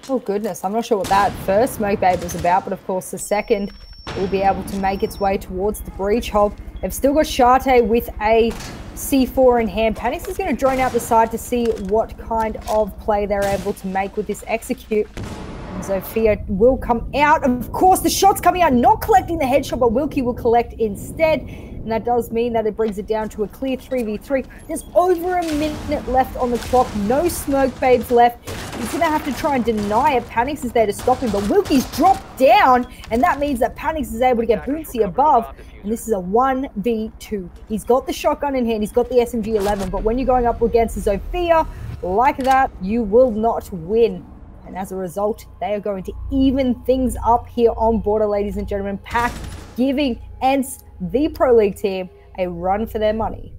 Oh goodness, I'm not sure what that first smoke babe was about, but of course the second will be able to make its way towards the breach hole. They've still got Shate with a C4 in hand. Panix is going to drone out the side to see what kind of play they're able to make with this execute. And Zofia will come out. Of course, the shot's coming out, not collecting the headshot, but Wilkie will collect instead. And that does mean that it brings it down to a clear 3v3. There's over a minute left on the clock. No smoke babes left. He's going to have to try and deny it. Panix is there to stop him, but Wilkie's dropped down, and that means that Panix is able to get Boonsy above, and this is a 1v2. He's got the shotgun in hand, he's got the SMG-11, but when you're going up against Zofia like that, you will not win. And as a result, they are going to even things up here on Border, ladies and gentlemen. PACT giving ENCE, the Pro League team, a run for their money.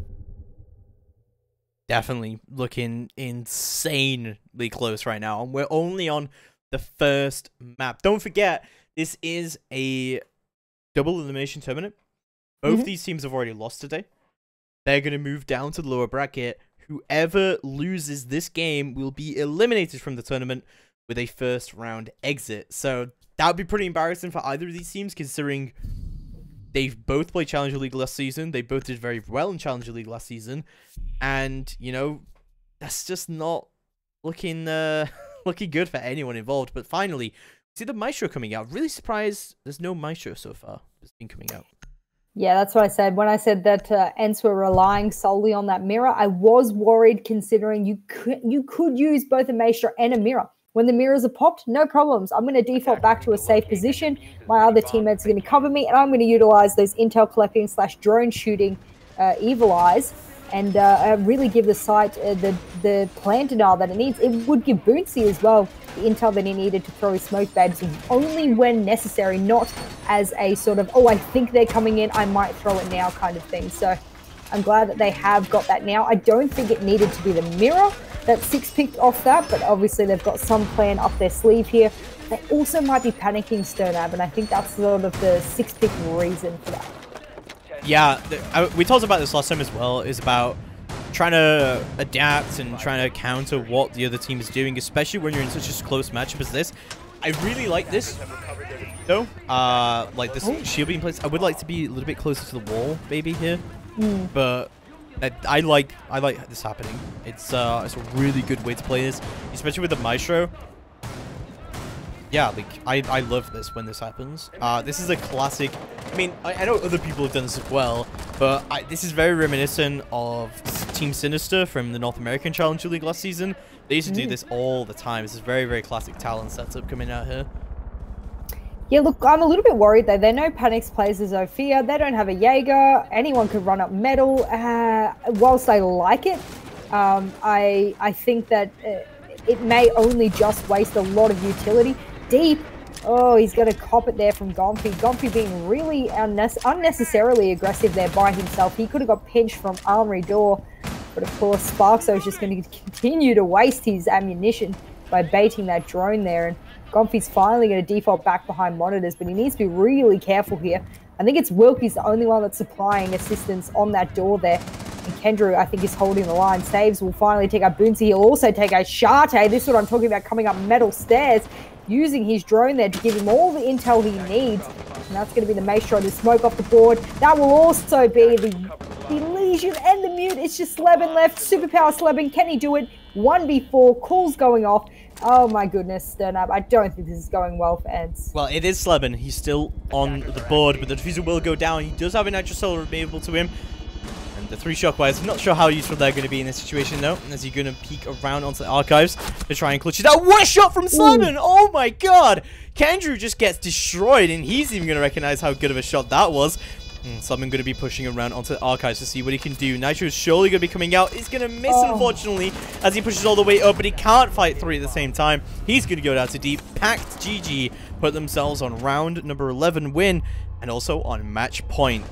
Definitely looking insanely close right now. And we're only on the first map. Don't forget, this is a double elimination tournament. Both these teams have already lost today. They're going to move down to the lower bracket. Whoever loses this game will be eliminated from the tournament with a first round exit. So that would be pretty embarrassing for either of these teams, considering they've both played Challenger League last season. They both did very well in Challenger League last season. And, you know, that's just not looking looking good for anyone involved. But finally, see the Maestro coming out. Really surprised there's no Maestro so far that's been coming out. Yeah, that's what I said. When I said that ENCE were relying solely on that mirror, I was worried, considering you could use both a Maestro and a mirror. When the mirrors are popped, no problems. I'm going to default back to a safe position. My other teammates are going to cover me, and I'm going to utilize those intel collecting / drone shooting evil eyes and really give the site the plan denial that it needs. It would give Boonsy as well the intel that he needed to throw his smoke babes only when necessary, not as a sort of, oh, I think they're coming in, I might throw it now kind of thing. So I'm glad that they have got that now. I don't think it needed to be the mirror that Six picked off that, but obviously they've got some plan up their sleeve here. They also might be panicking Sternab, and I think that's sort of the Six pick reason for that. Yeah, we talked about this last time as well, is about trying to adapt and trying to counter what the other team is doing, especially when you're in such a close matchup as this. I really like this, though. Like this shield being placed. I would like to be a little bit closer to the wall, maybe here, but I like this happening. It's a really good way to play this, especially with the Maestro. Yeah, like I love this when this happens. This is a classic. I mean, I know other people have done this as well, but this is very reminiscent of Team Sinister from the North American Challenger League last season. They used to do this all the time. This is very, very classic talent setup coming out here. Yeah, look, I'm a little bit worried though. They know Panics plays as Zofia. They don't have a Jaeger. Anyone could run up metal. Whilst I like it, I think that it may only just waste a lot of utility. Deep. Oh, he's got to cop it there from Gomfy. Gomfy being really unnecessarily aggressive there by himself. He could have got pinched from Armory Door. But of course, Sparkso is just going to continue to waste his ammunition by baiting that drone there. And Gomfy's finally going to default back behind monitors, but he needs to be really careful here. I think it's Wilkie's the only one that's supplying assistance on that door there. And Kendrew, I think, is holding the line. Saves will finally take out Boonsy. He'll also take out Sharte. This is what I'm talking about, coming up metal stairs, using his drone there to give him all the intel he needs. And that's going to be the Maestro to smoke off the board. That will also be the Legion and the Mute. It's just Sleben left. Superpower Sleben. Can he do it? 1v4. Calls going off. Oh my goodness, Sternab. I don't think this is going well for ENCE. Well, it is Sleben. He's still on the board, but the diffuser will go down. He does have a Nitro Solar available to him. And the 3 Shockwaves. I'm not sure how useful they're going to be in this situation, though. As he's going to peek around onto the archives to try and clutch it out. What a shot from Sleben! Oh my god! Kendrew just gets destroyed, and he's even going to recognize how good of a shot that was. So I'm going to be pushing around onto the archives to see what he can do. Nitro is surely going to be coming out. He's going to miss, unfortunately, as he pushes all the way up, but he can't fight 3 at the same time. He's going to go down to deep. PACT GG put themselves on round number 11 win, and also on match point.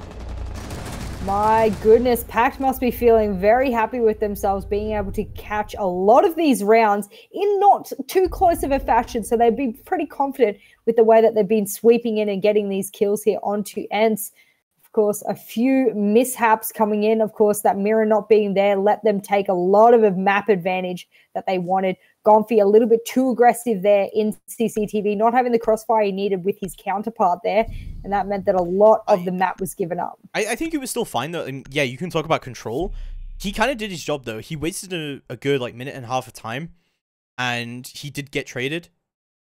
My goodness, PACT must be feeling very happy with themselves being able to catch a lot of these rounds in not too close of a fashion. So they'd be pretty confident with the way that they've been sweeping in and getting these kills here onto ENCE. Of course, a few mishaps coming in. Of course, that mirror not being there let them take a lot of a map advantage that they wanted. Gomfy a little bit too aggressive there in CCTV, not having the crossfire he needed with his counterpart there. And that meant that a lot of the map was given up. I think it was still fine, though. And yeah, you can talk about control. He kind of did his job, though. He wasted a good, like, minute and a half of time. And he did get traded.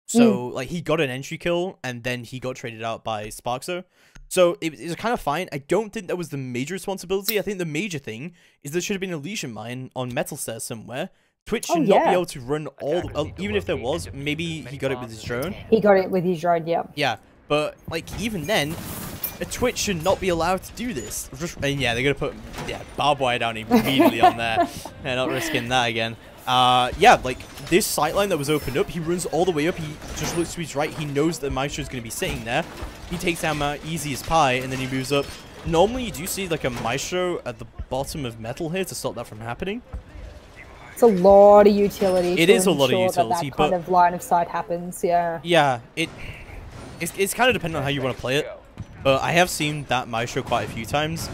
So, like, he got an entry kill, and then he got traded out by Sparkso. So, it was kind of fine. I don't think that was the major responsibility. I think the major thing is there should have been a Legion mine on Metal Stairs somewhere. Twitch should not be able to run all... even if there was, maybe he got it with his drone. He got it with his drone, yeah. Yeah, but, like, even then, a Twitch should not be allowed to do this. And yeah, they're going to put barbed wire down immediately on there. They're not risking that again. Yeah, like, this sightline that was opened up, he runs all the way up, he just looks to his right, he knows that Maestro is going to be sitting there. He takes down easy as pie, and then he moves up. Normally, you do see, like, a Maestro at the bottom of metal here to stop that from happening. It's a lot of utility. It is a lot of utility, that kind of line of sight happens. Yeah. Yeah, it's kind of dependent on how you want to play it. But I have seen that Maestro quite a few times.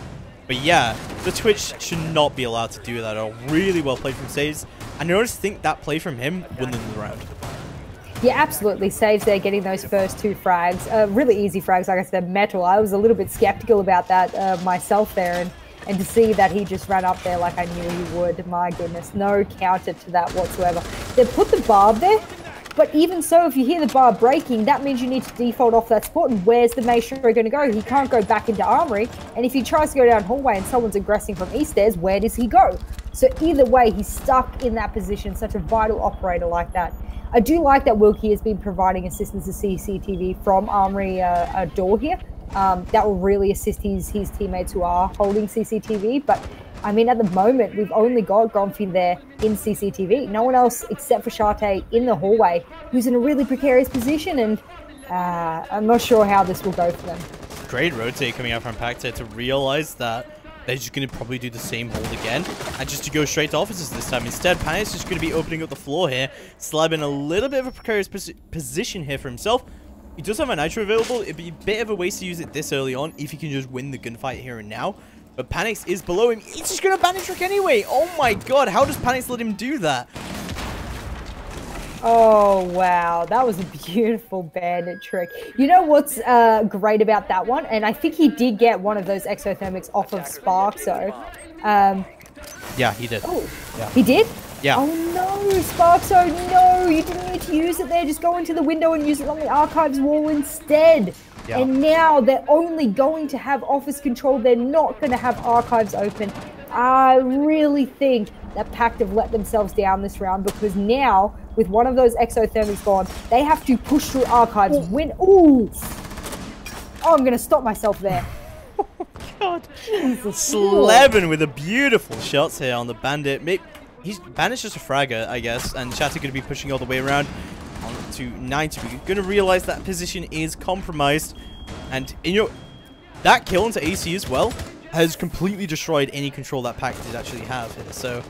But yeah, the Twitch should not be allowed to do that at all. Really well played from Saves. And I just think that play from him won them the round. Yeah, absolutely. Saves there, getting those first 2 frags. Really easy frags, like I said, metal. I was a little bit skeptical about that myself there. And to see that he just ran up there like I knew he would, my goodness, no counter to that whatsoever. They put the barb there, but even so, if you hear the barb breaking, that means you need to default off that spot. And where's the Maestro going to go? He can't go back into Armory. And if he tries to go down hallway and someone's aggressing from east stairs, where does he go? So either way, he's stuck in that position, such a vital operator like that. I do like that Wilkie has been providing assistance to CCTV from Armory door here. That will really assist his teammates who are holding CCTV. But, I mean, at the moment, we've only got Gomfi there in CCTV. No one else except for Shate in the hallway, who's in a really precarious position. And I'm not sure how this will go for them. Great rotate coming out from PACT to realize that they're just going to probably do the same hold again. And just to go straight to officers this time. Instead, Panic's just going to be opening up the floor here. Slab in a little bit of a precarious position here for himself. He does have a Nitro available. It'd be a bit of a waste to use it this early on if he can just win the gunfight here and now. But Panics is below him. He's just going to bandit trick anyway. Oh my god, how does Panics let him do that? Oh, wow. That was a beautiful bandit trick. You know what's great about that one? And I think he did get one of those exothermics off of Spark, so... yeah, he did. Oh, yeah. He did? Yeah. Oh no, Sparkso, no, you didn't need to use it there. Just go into the window and use it on the archives wall instead. Yeah. And now they're only going to have office control. They're not going to have archives open. I really think that PACT have let themselves down this round because now, with one of those exothermics gone, they have to push through archives. Win. Ooh. Oh, I'm going to stop myself there. Oh, God. Slevin with a beautiful shots here on the bandit. Bandit's just a fragger, I guess, and Chatty going to be pushing all the way around on to 90. We're going to realize that position is compromised, and that kill into AC as well has completely destroyed any control that PACT did actually have here. So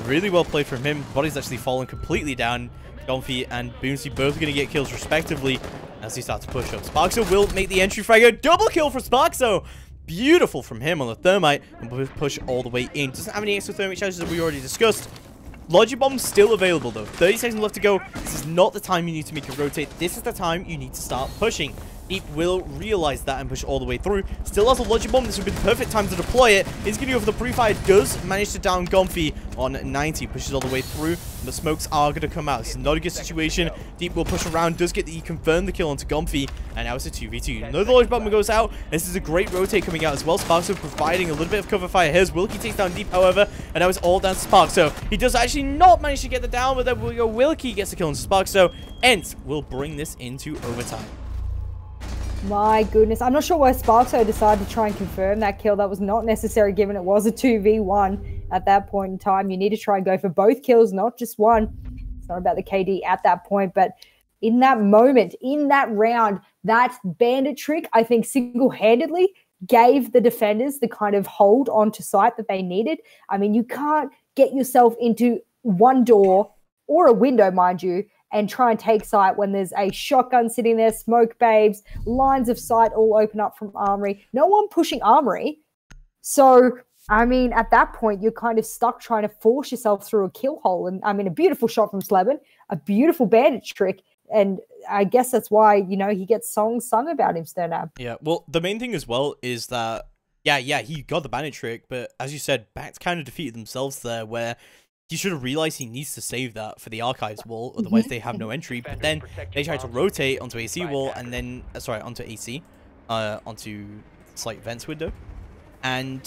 really well played from him. Body's actually fallen completely down. Gomfi and Boomsy both going to get kills respectively as he starts to push up. Sparkso will make the entry fragger. Double kill for Sparkso. Beautiful from him on the thermite and push all the way in. Doesn't have any extra thermite charges that we already discussed. Logic Bomb's still available though. 30 seconds left to go. This is not the time you need to make a rotate. This is the time you need to start pushing. Deep will realize that and push all the way through. Still has a Logic Bomb. This would be the perfect time to deploy it. He's going to go for the pre-fire. Does manage to down Gomfi on 90. Pushes all the way through. The smokes are going to come out. This is not a good situation. Deep will push around. Does get the confirm the kill onto Gomfi. And now it's a 2v2. Another Logic Bomb goes out. This is a great rotate coming out as well. Sparkso providing a little bit of cover fire. Here's Wilkie takes down Deep, however. And now it's all down to Sparkso. He does actually not manage to get the down, but then Wilkie gets the kill on Sparkso. ENCE will bring this into overtime. My goodness. I'm not sure why Sparkso decided to try and confirm that kill. That was not necessary given it was a 2v1 at that point in time. You need to try and go for both kills, not just one. It's not about the KD at that point, but in that moment, in that round, that bandit trick, I think single-handedly gave the defenders the kind of hold onto site that they needed. I mean, you can't get yourself into one door or a window, mind you, and try and take sight when there's a shotgun sitting there, smoke babes, lines of sight all open up from Armory. No one pushing Armory. So, I mean, at that point, you're kind of stuck trying to force yourself through a kill hole. And, I mean, a beautiful shot from Slevin, a beautiful bandit trick. And I guess that's why, you know, he gets songs sung about him, Sternab. Yeah, well, the main thing as well is that, yeah, he got the bandit trick. But as you said, PACT kind of defeated themselves there where he should have realized he needs to save that for the archives wall, otherwise they have no entry. But then they try to rotate onto AC wall and then, sorry, onto AC, onto slight vents window, and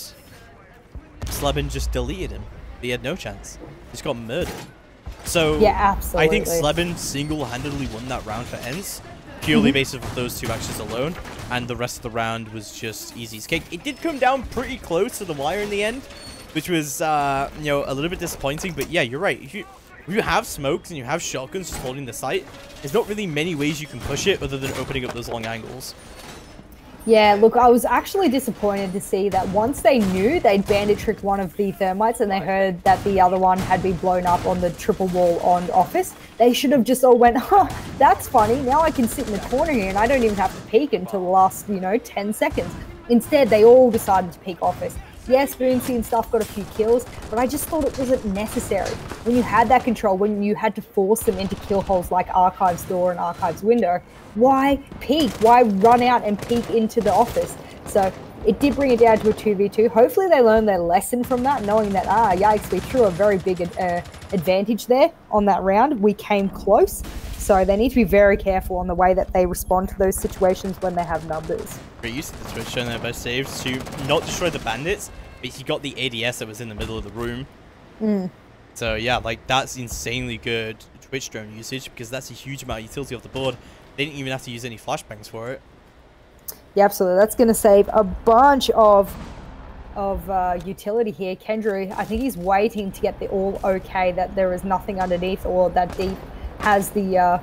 Slebin just deleted him. He had no chance. Just got murdered. So yeah, absolutely. I think Slebin single-handedly won that round for ENCE, purely based off of those two actions alone, and the rest of the round was just easy as cake. It did come down pretty close to the wire in the end, which was, you know, a little bit disappointing. But yeah, you're right. If you have smokes and you have shotguns just holding the site, there's not really many ways you can push it other than opening up those long angles. Yeah, look, I was actually disappointed to see that once they knew they'd bandit tricked one of the thermites and they heard that the other one had been blown up on the triple wall on office, they should have just all went, huh, that's funny, now I can sit in the corner here and I don't even have to peek until the last, 10 seconds. Instead, they all decided to peek office. Yes, Boonsy and stuff got a few kills, but I just thought it wasn't necessary. When you had that control, when you had to force them into kill holes like Archive's door and Archive's window, why peek? Why run out and peek into the office? So it did bring it down to a 2v2. Hopefully they learned their lesson from that, knowing that, yikes, we threw a very big advantage there on that round. We came close. So they need to be very careful on the way that they respond to those situations when they have numbers. Great use of the Twitch drone there by Saves to not destroy the bandits, but he got the ADS that was in the middle of the room. So yeah, like that's insanely good Twitch drone usage because that's a huge amount of utility off the board. They didn't even have to use any flashbangs for it. Yeah, absolutely. That's going to save a bunch of utility here. Kendra, I think he's waiting to get the all okay, that there is nothing underneath or that deep has the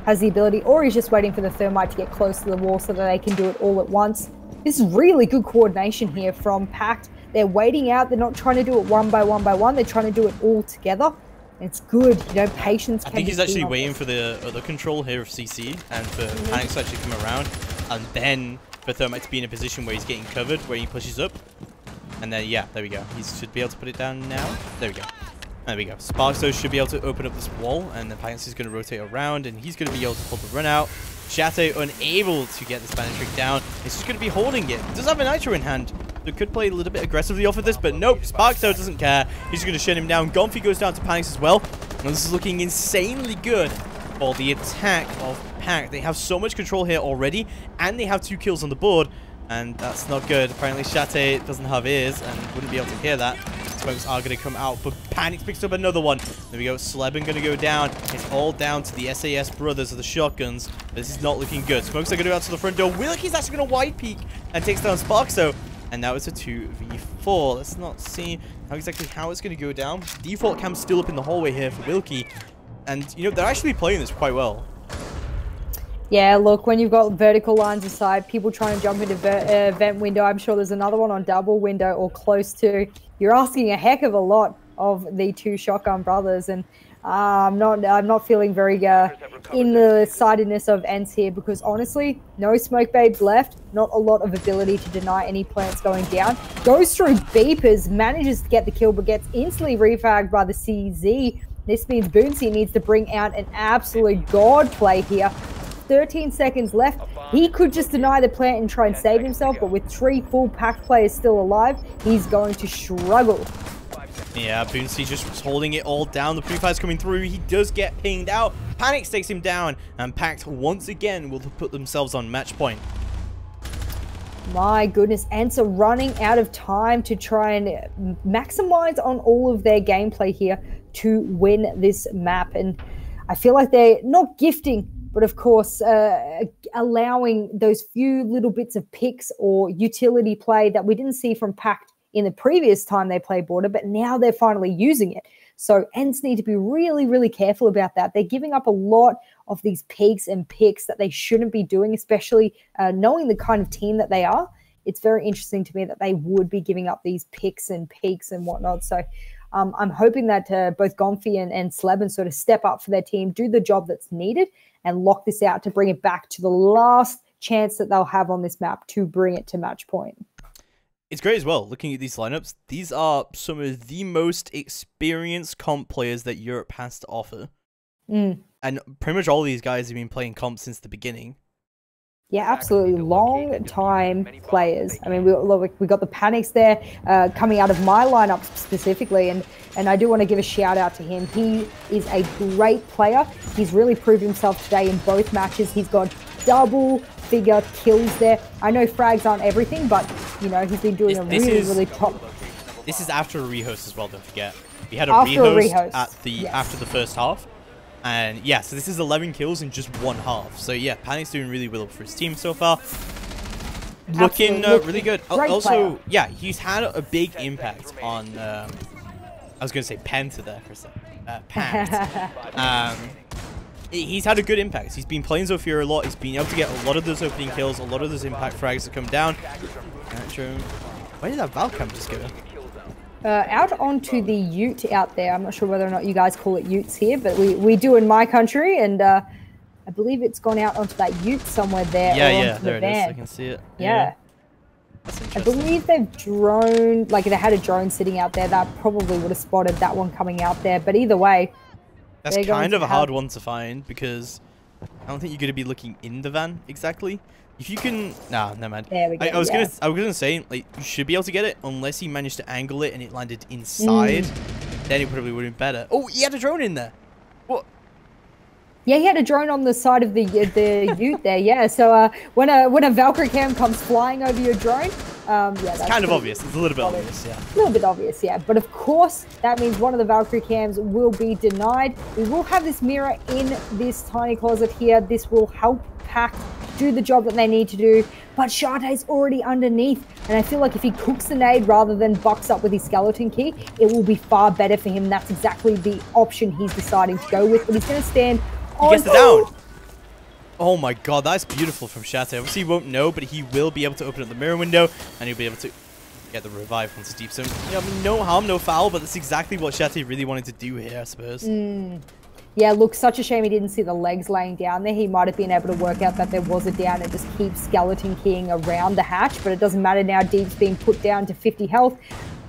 ability, or he's just waiting for the thermite to get close to the wall so that they can do it all at once. This is really good coordination here from PACT. They're waiting out. They're not trying to do it one by one. They're trying to do it all together. It's good, patience. I think he's actually waiting for the other control here of CC and for Panic to actually come around, and then for Thermite to be in a position where he's getting covered, where he pushes up, and then yeah, there we go. He should be able to put it down now. There we go. There we go. Sparkso should be able to open up this wall, and then Panic is going to rotate around, and he's going to be able to pull the run out. Shato unable to get this bandit trick down. It's just going to be holding it. Does have a Nitro in hand. They could play a little bit aggressively off of this, but nope. Sparkso doesn't care. He's going to shut him down. Gonfi goes down to Panic as well. And this is looking insanely good for the attack of PACT. They have so much control here already, and they have 2 kills on the board, and that's not good. Apparently Shate doesn't have ears and wouldn't be able to hear that. Smokes are going to come out, but Panic picks up another one. There we go. Sleben going to go down. It's all down to the SAS brothers of the shotguns. This is not looking good. Smokes are going to go out to the front door. Wilkie's actually going to wide peek and takes down Sparkso. And now it's a 2v4. Let's not see how it's going to go down. Default cam's still up in the hallway here for Wilkie. And, they're actually playing this quite well. Yeah, look, when you've got vertical lines aside, people trying to jump into vent window, I'm sure there's another one on double window or close to. You're asking a heck of a lot of the 2 shotgun brothers, and I'm not feeling very in the sidedness of ENCE here, because honestly, no smoke babes left, not a lot of ability to deny any plants going down. Goes through beepers, manages to get the kill, but gets instantly refagged by the CZ. This means Boonsy needs to bring out an absolute god play here. 13 seconds left. He could just deny the plant and try and save himself, but with 3 full PACT players still alive, he's going to struggle. Yeah, Boonsy just holding it all down. The pre-fire's coming through. He does get pinged out. Panic takes him down, and PACT once again will put themselves on match point. My goodness, ENCE are running out of time to try and maximize on all of their gameplay here to win this map, and I feel like they're not gifting, but of course, allowing those few little bits of picks or utility play that we didn't see from PACT in the previous time they played Border, but now they're finally using it. So ENCE need to be really, really careful about that. They're giving up a lot of these peaks and picks that they shouldn't be doing, especially knowing the kind of team that they are. It's very interesting to me that they would be giving up these picks and peaks and whatnot. So I'm hoping that both Gonfi and Sleben sort of step up for their team, do the job that's needed, and lock this out to bring it back to the last chance that they'll have on this map to bring it to match point. It's great as well, looking at these lineups. These are some of the most experienced comp players that Europe has to offer. And pretty much all these guys have been playing comp since the beginning. Yeah, absolutely. Long time players. I mean, we got the Panics there coming out of my lineup specifically, and I do want to give a shout out to him. He is a great player. He's really proved himself today in both matches. He's got double-figure kills there. I know frags aren't everything, but he's been doing really top. This is after a rehost as well. Don't forget, we had a rehost at the after the first half. And yeah, so this is 11 kills in just 1 half. So yeah, Panic's doing really well for his team so far. Looking really good. Also, yeah, he's had a big impact on, I was going to say Penta there for a second. PACT. he's had a good impact. He's been playing Zofia a lot. He's been able to get a lot of those opening kills, a lot of those impact frags that come down. Where did that Valcam just go? Out onto the Ute out there. I'm not sure whether or not you guys call it Utes here, but we do in my country, and I believe it's gone out onto that Ute somewhere there. Yeah, there it is. I can see it. Yeah. I believe they've droned, like they had a drone sitting out there that probably would have spotted that one coming out there. But either way, that's kind of a hard one to find because I don't think you're going to be looking in the van exactly. If you can, nah, never mind. There we go. I was gonna say like you should be able to get it unless he managed to angle it and it landed inside. Then it probably would have been better. Oh, he had a drone in there. What? Yeah, he had a drone on the side of the Ute there. Yeah, so when a Valkyrie cam comes flying over your drone, yeah, that's kind of obvious. It's a little bit obvious, yeah. A little bit obvious, yeah. But of course, that means one of the Valkyrie cams will be denied. We will have this mirror in this tiny closet here. This will help PACT do the job that they need to do. But Shartay's already underneath, and I feel like if he cooks the nade rather than bucks up with his skeleton key, it will be far better for him. That's exactly the option he's deciding to go with. But he's going to stand. He gets the down. Oh my god, that's beautiful from Shatay. Obviously he won't know, but he will be able to open up the mirror window and he'll be able to get the revive once it's deep zone. You know, I mean, no harm, no foul, but that's exactly what Shatay really wanted to do here, I suppose. Yeah, look, such a shame he didn't see the legs laying down there. He might have been able to work out that there was a down and just keep skeleton keying around the hatch, but it doesn't matter now. Deep's being put down to 50 health.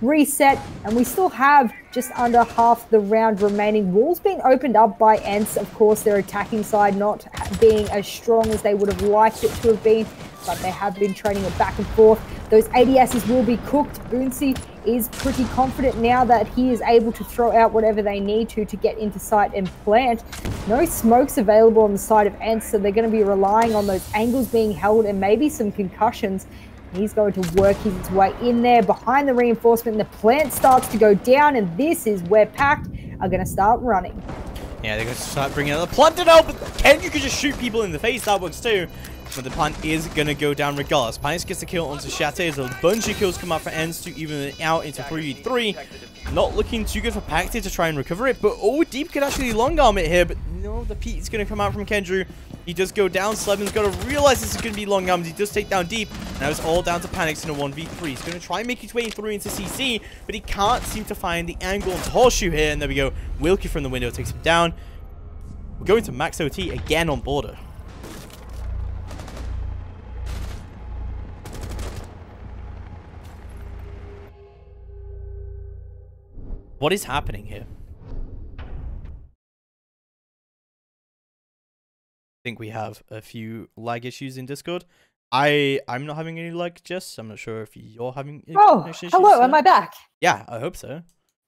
Reset, and we still have just under half the round remaining. Walls being opened up by ENCE. Of course, their attacking side not being as strong as they would have liked it to have been, but they have been trading it back and forth. Those ADSs will be cooked. Boonsey is pretty confident now that he is able to throw out whatever they need to get into sight and plant. No smokes available on the side of ENCE, so they're going to be relying on those angles being held and maybe some concussions. He's going to work his way in there behind the reinforcement. The plant starts to go down, and this is where PACT are going to start running. Yeah, they're going to start bringing out the plant it out, but Ken, you can just shoot people in the face. That works too. But the plant is going to go down regardless. Panics gets the kill onto Shatay as a bunch of kills come out for ENCE to even it out into 3v3. Not looking too good for PACT to try and recover it, but Deep could actually long arm it here, but no, the Pete is going to come out from Kendrew. He does go down. Slevin's got to realize this is going to be long arms. He does take down Deep. Now it's all down to Panics in a 1v3. He's going to try and make his way through into CC, but he can't seem to find the angle onto Horseshoe here. And there we go. Wilkie from the window takes him down. We're going to Max OT again on border. What is happening here? I think we have a few lag issues in Discord. I'm not having any lag, Jess. I'm not sure if you're having issues. Hello, am I back? Yeah, I hope so.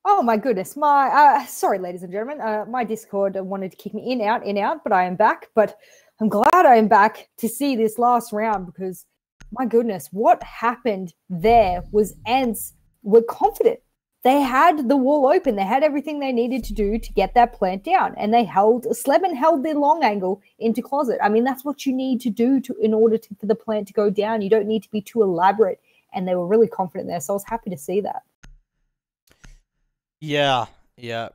Oh my goodness, my sorry ladies and gentlemen, my Discord wanted to kick me in out, but I am back. But I'm glad I am back to see this last round, because my goodness, what happened there was ENCE were confident. They had the wall open. They had everything they needed to do to get that plant down. And they Slevin held their long angle into closet. I mean, that's what you need to do in order for the plant to go down. You don't need to be too elaborate. And they were really confident there. So I was happy to see that. Yeah,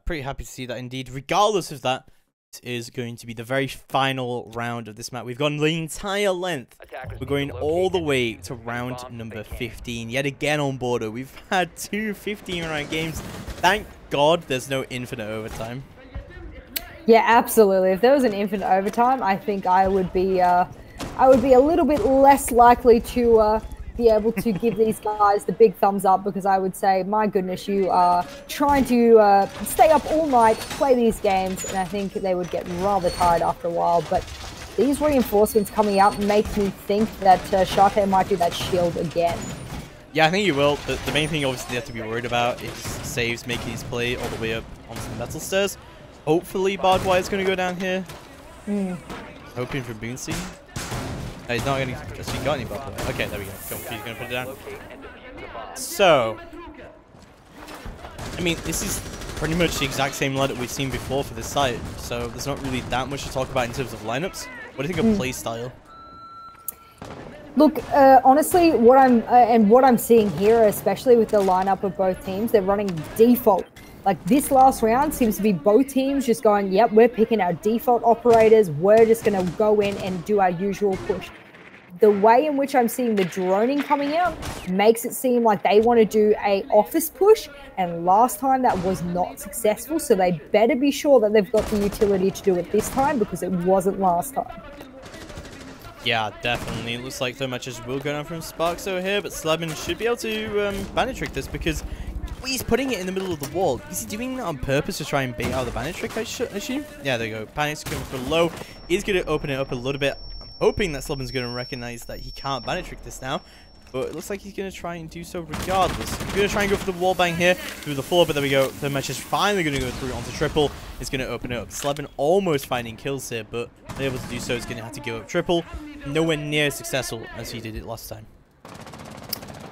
pretty happy to see that indeed. Regardless of that, is going to be the very final round of this map. We've gone the entire length. We're going all the way to round number 15. Yet again on border. We've had 2 15-round games. Thank God there's no infinite overtime. Yeah, absolutely. If there was an infinite overtime, I think I would be a little bit less likely to be able to give these guys the big thumbs up, because I would say, my goodness, you are trying to stay up all night, play these games, and I think they would get rather tired after a while. But these reinforcements coming out make me think that Shatay might do that shield again. Yeah, I think you will. The main thing obviously they have to be worried about is saves making his play all the way up onto the metal stairs. Hopefully barbed wire is going to go down here. Hoping for Boonsey. He's not going to just got any barbed wire. Okay, there we go. Cool. He's going to put it down. So, I mean, this is pretty much the exact same lineup we've seen before for this site. So there's not really that much to talk about in terms of lineups. What do you think of play style? Look, honestly, what I'm seeing here, especially with the lineup of both teams, they're running default Like this last round seems to be both teams just going, yep, we're picking our default operators. We're just going to go in and do our usual push. The way in which I'm seeing the droning coming out makes it seem like they want to do a office push, and last time that was not successful, so they better be sure that they've got the utility to do it this time, because it wasn't last time. Yeah, definitely. It looks like the matches will go down from Sparks over here, but Slabin should be able to banner trick this, because he's putting it in the middle of the wall. Is he doing that on purpose to try and bait out the banner trick, I assume? Yeah, there you go. Panic's coming for low. He's going to open it up a little bit. Hoping that Slubin's going to recognize that he can't banner trick this now, but it looks like he's going to try and do so regardless. He's going to try and go for the wall bang here through the floor, but there we go. The match is finally going to go through onto triple. It's going to open it up. Slubin almost finding kills here, but unable to do so. He's going to have to go up triple. Nowhere near as successful as he did it last time.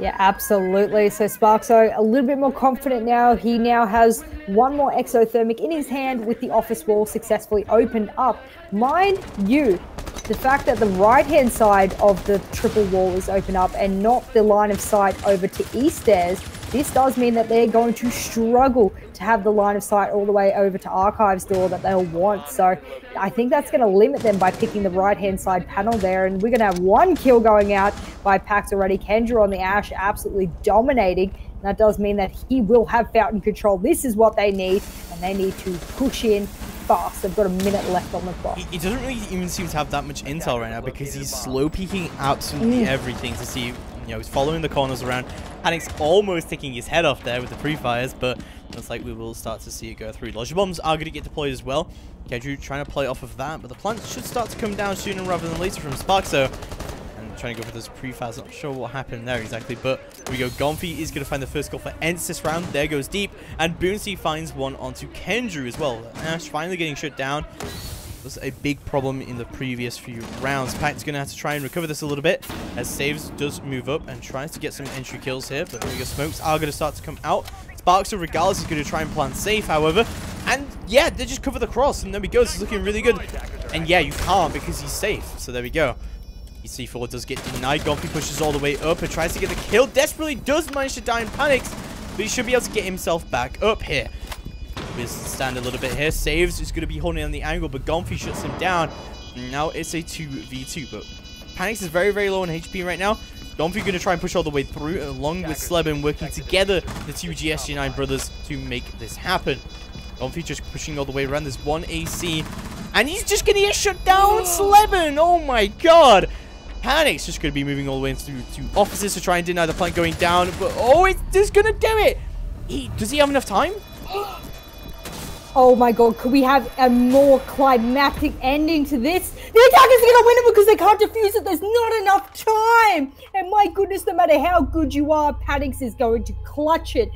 Yeah, absolutely. So Sparkso a little bit more confident now. He now has one more exothermic in his hand with the office wall successfully opened up. Mind you, the fact that the right-hand side of the triple wall is open up and not the line of sight over to east stairs, this does mean that they're going to struggle to have the line of sight all the way over to Archives door that they'll want. So I think that's going to limit them by picking the right-hand side panel there. And we're going to have one kill going out by PACT already. Kendra on the Ash absolutely dominating. And that does mean that he will have fountain control. This is what they need, and they need to push in fast. They've got a minute left on the clock. He doesn't really even seem to have that much intel right now, because he's slow peeking absolutely everything to see. You know, he's following the corners around. Panic's almost taking his head off there with the pre-fires, but looks like we will start to see it go through. Lodger bombs are going to get deployed as well. Kedru trying to play off of that, but the plant should start to come down sooner rather than later from Sparkso. And trying to go for those pre-fires. Not sure what happened there exactly, but here we go. Gonfi is going to find the first goal for ENCE this round. There goes deep, and Boonsey finds one onto Kendru as well. Ash finally getting shut down. Was a big problem in the previous few rounds. PACT's going to have to try and recover this a little bit, as Saves does move up and tries to get some entry kills here, but there we go. Smokes are going to start to come out. Sparks, regardless, is going to try and plant safe, however, and yeah, they just cover the cross, and there we go. It's looking really good, and yeah, you can't because he's safe, so there we go. EC4 does get denied. Gonfi pushes all the way up and tries to get the kill. Desperately does manage to die in panics, but he should be able to get himself back up here. Stand a little bit here. Saves is going to be holding on the angle, but Gonfi shuts him down. Now it's a 2v2, but Panics is very, very low on HP right now. Gonfi going to try and push all the way through, along with Slebin working together, the two GSG9 brothers, to make this happen. Gonfi just pushing all the way around. There's one AC, and he's just going to get shut down. Slebin, oh my god. Panic's just going to be moving all the way into offices to try and deny the plant going down, but oh, it's just going to do it. Does he have enough time? Oh my god, could we have a more climactic ending to this? The attacker's gonna win it because they can't defuse it. There's not enough time. And my goodness, no matter how good you are, Paddix is going to clutch it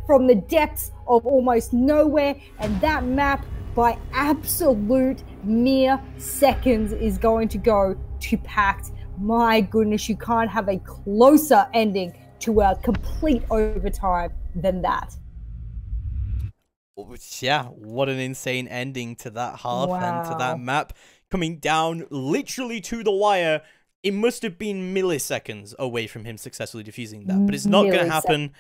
from the depths of almost nowhere. And that map, by absolute mere seconds, is going to go to PACT. My goodness, you can't have a closer ending to a complete overtime than that. Yeah, what an insane ending to that half and to that map. Coming down literally to the wire. It must have been milliseconds away from him successfully defusing that. But it's not going to happen.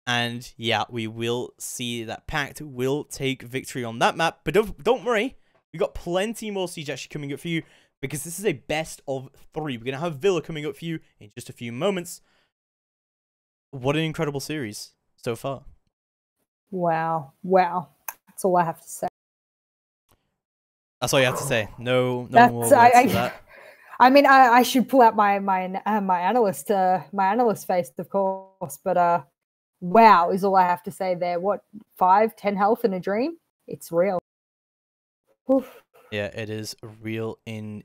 And yeah, we will see that PACT will take victory on that map. But don't worry, we got plenty more Siege actually coming up for you, because this is a best of 3. We're going to have Villa coming up for you in just a few moments. What an incredible series so far. Wow. Wow. That's all I have to say. That's all you have to say. No more words to that. I mean, I should pull out my analyst face, of course, but wow is all I have to say there. What, 5-10 health in a dream? It's real. Oof. Yeah, it is real indeed.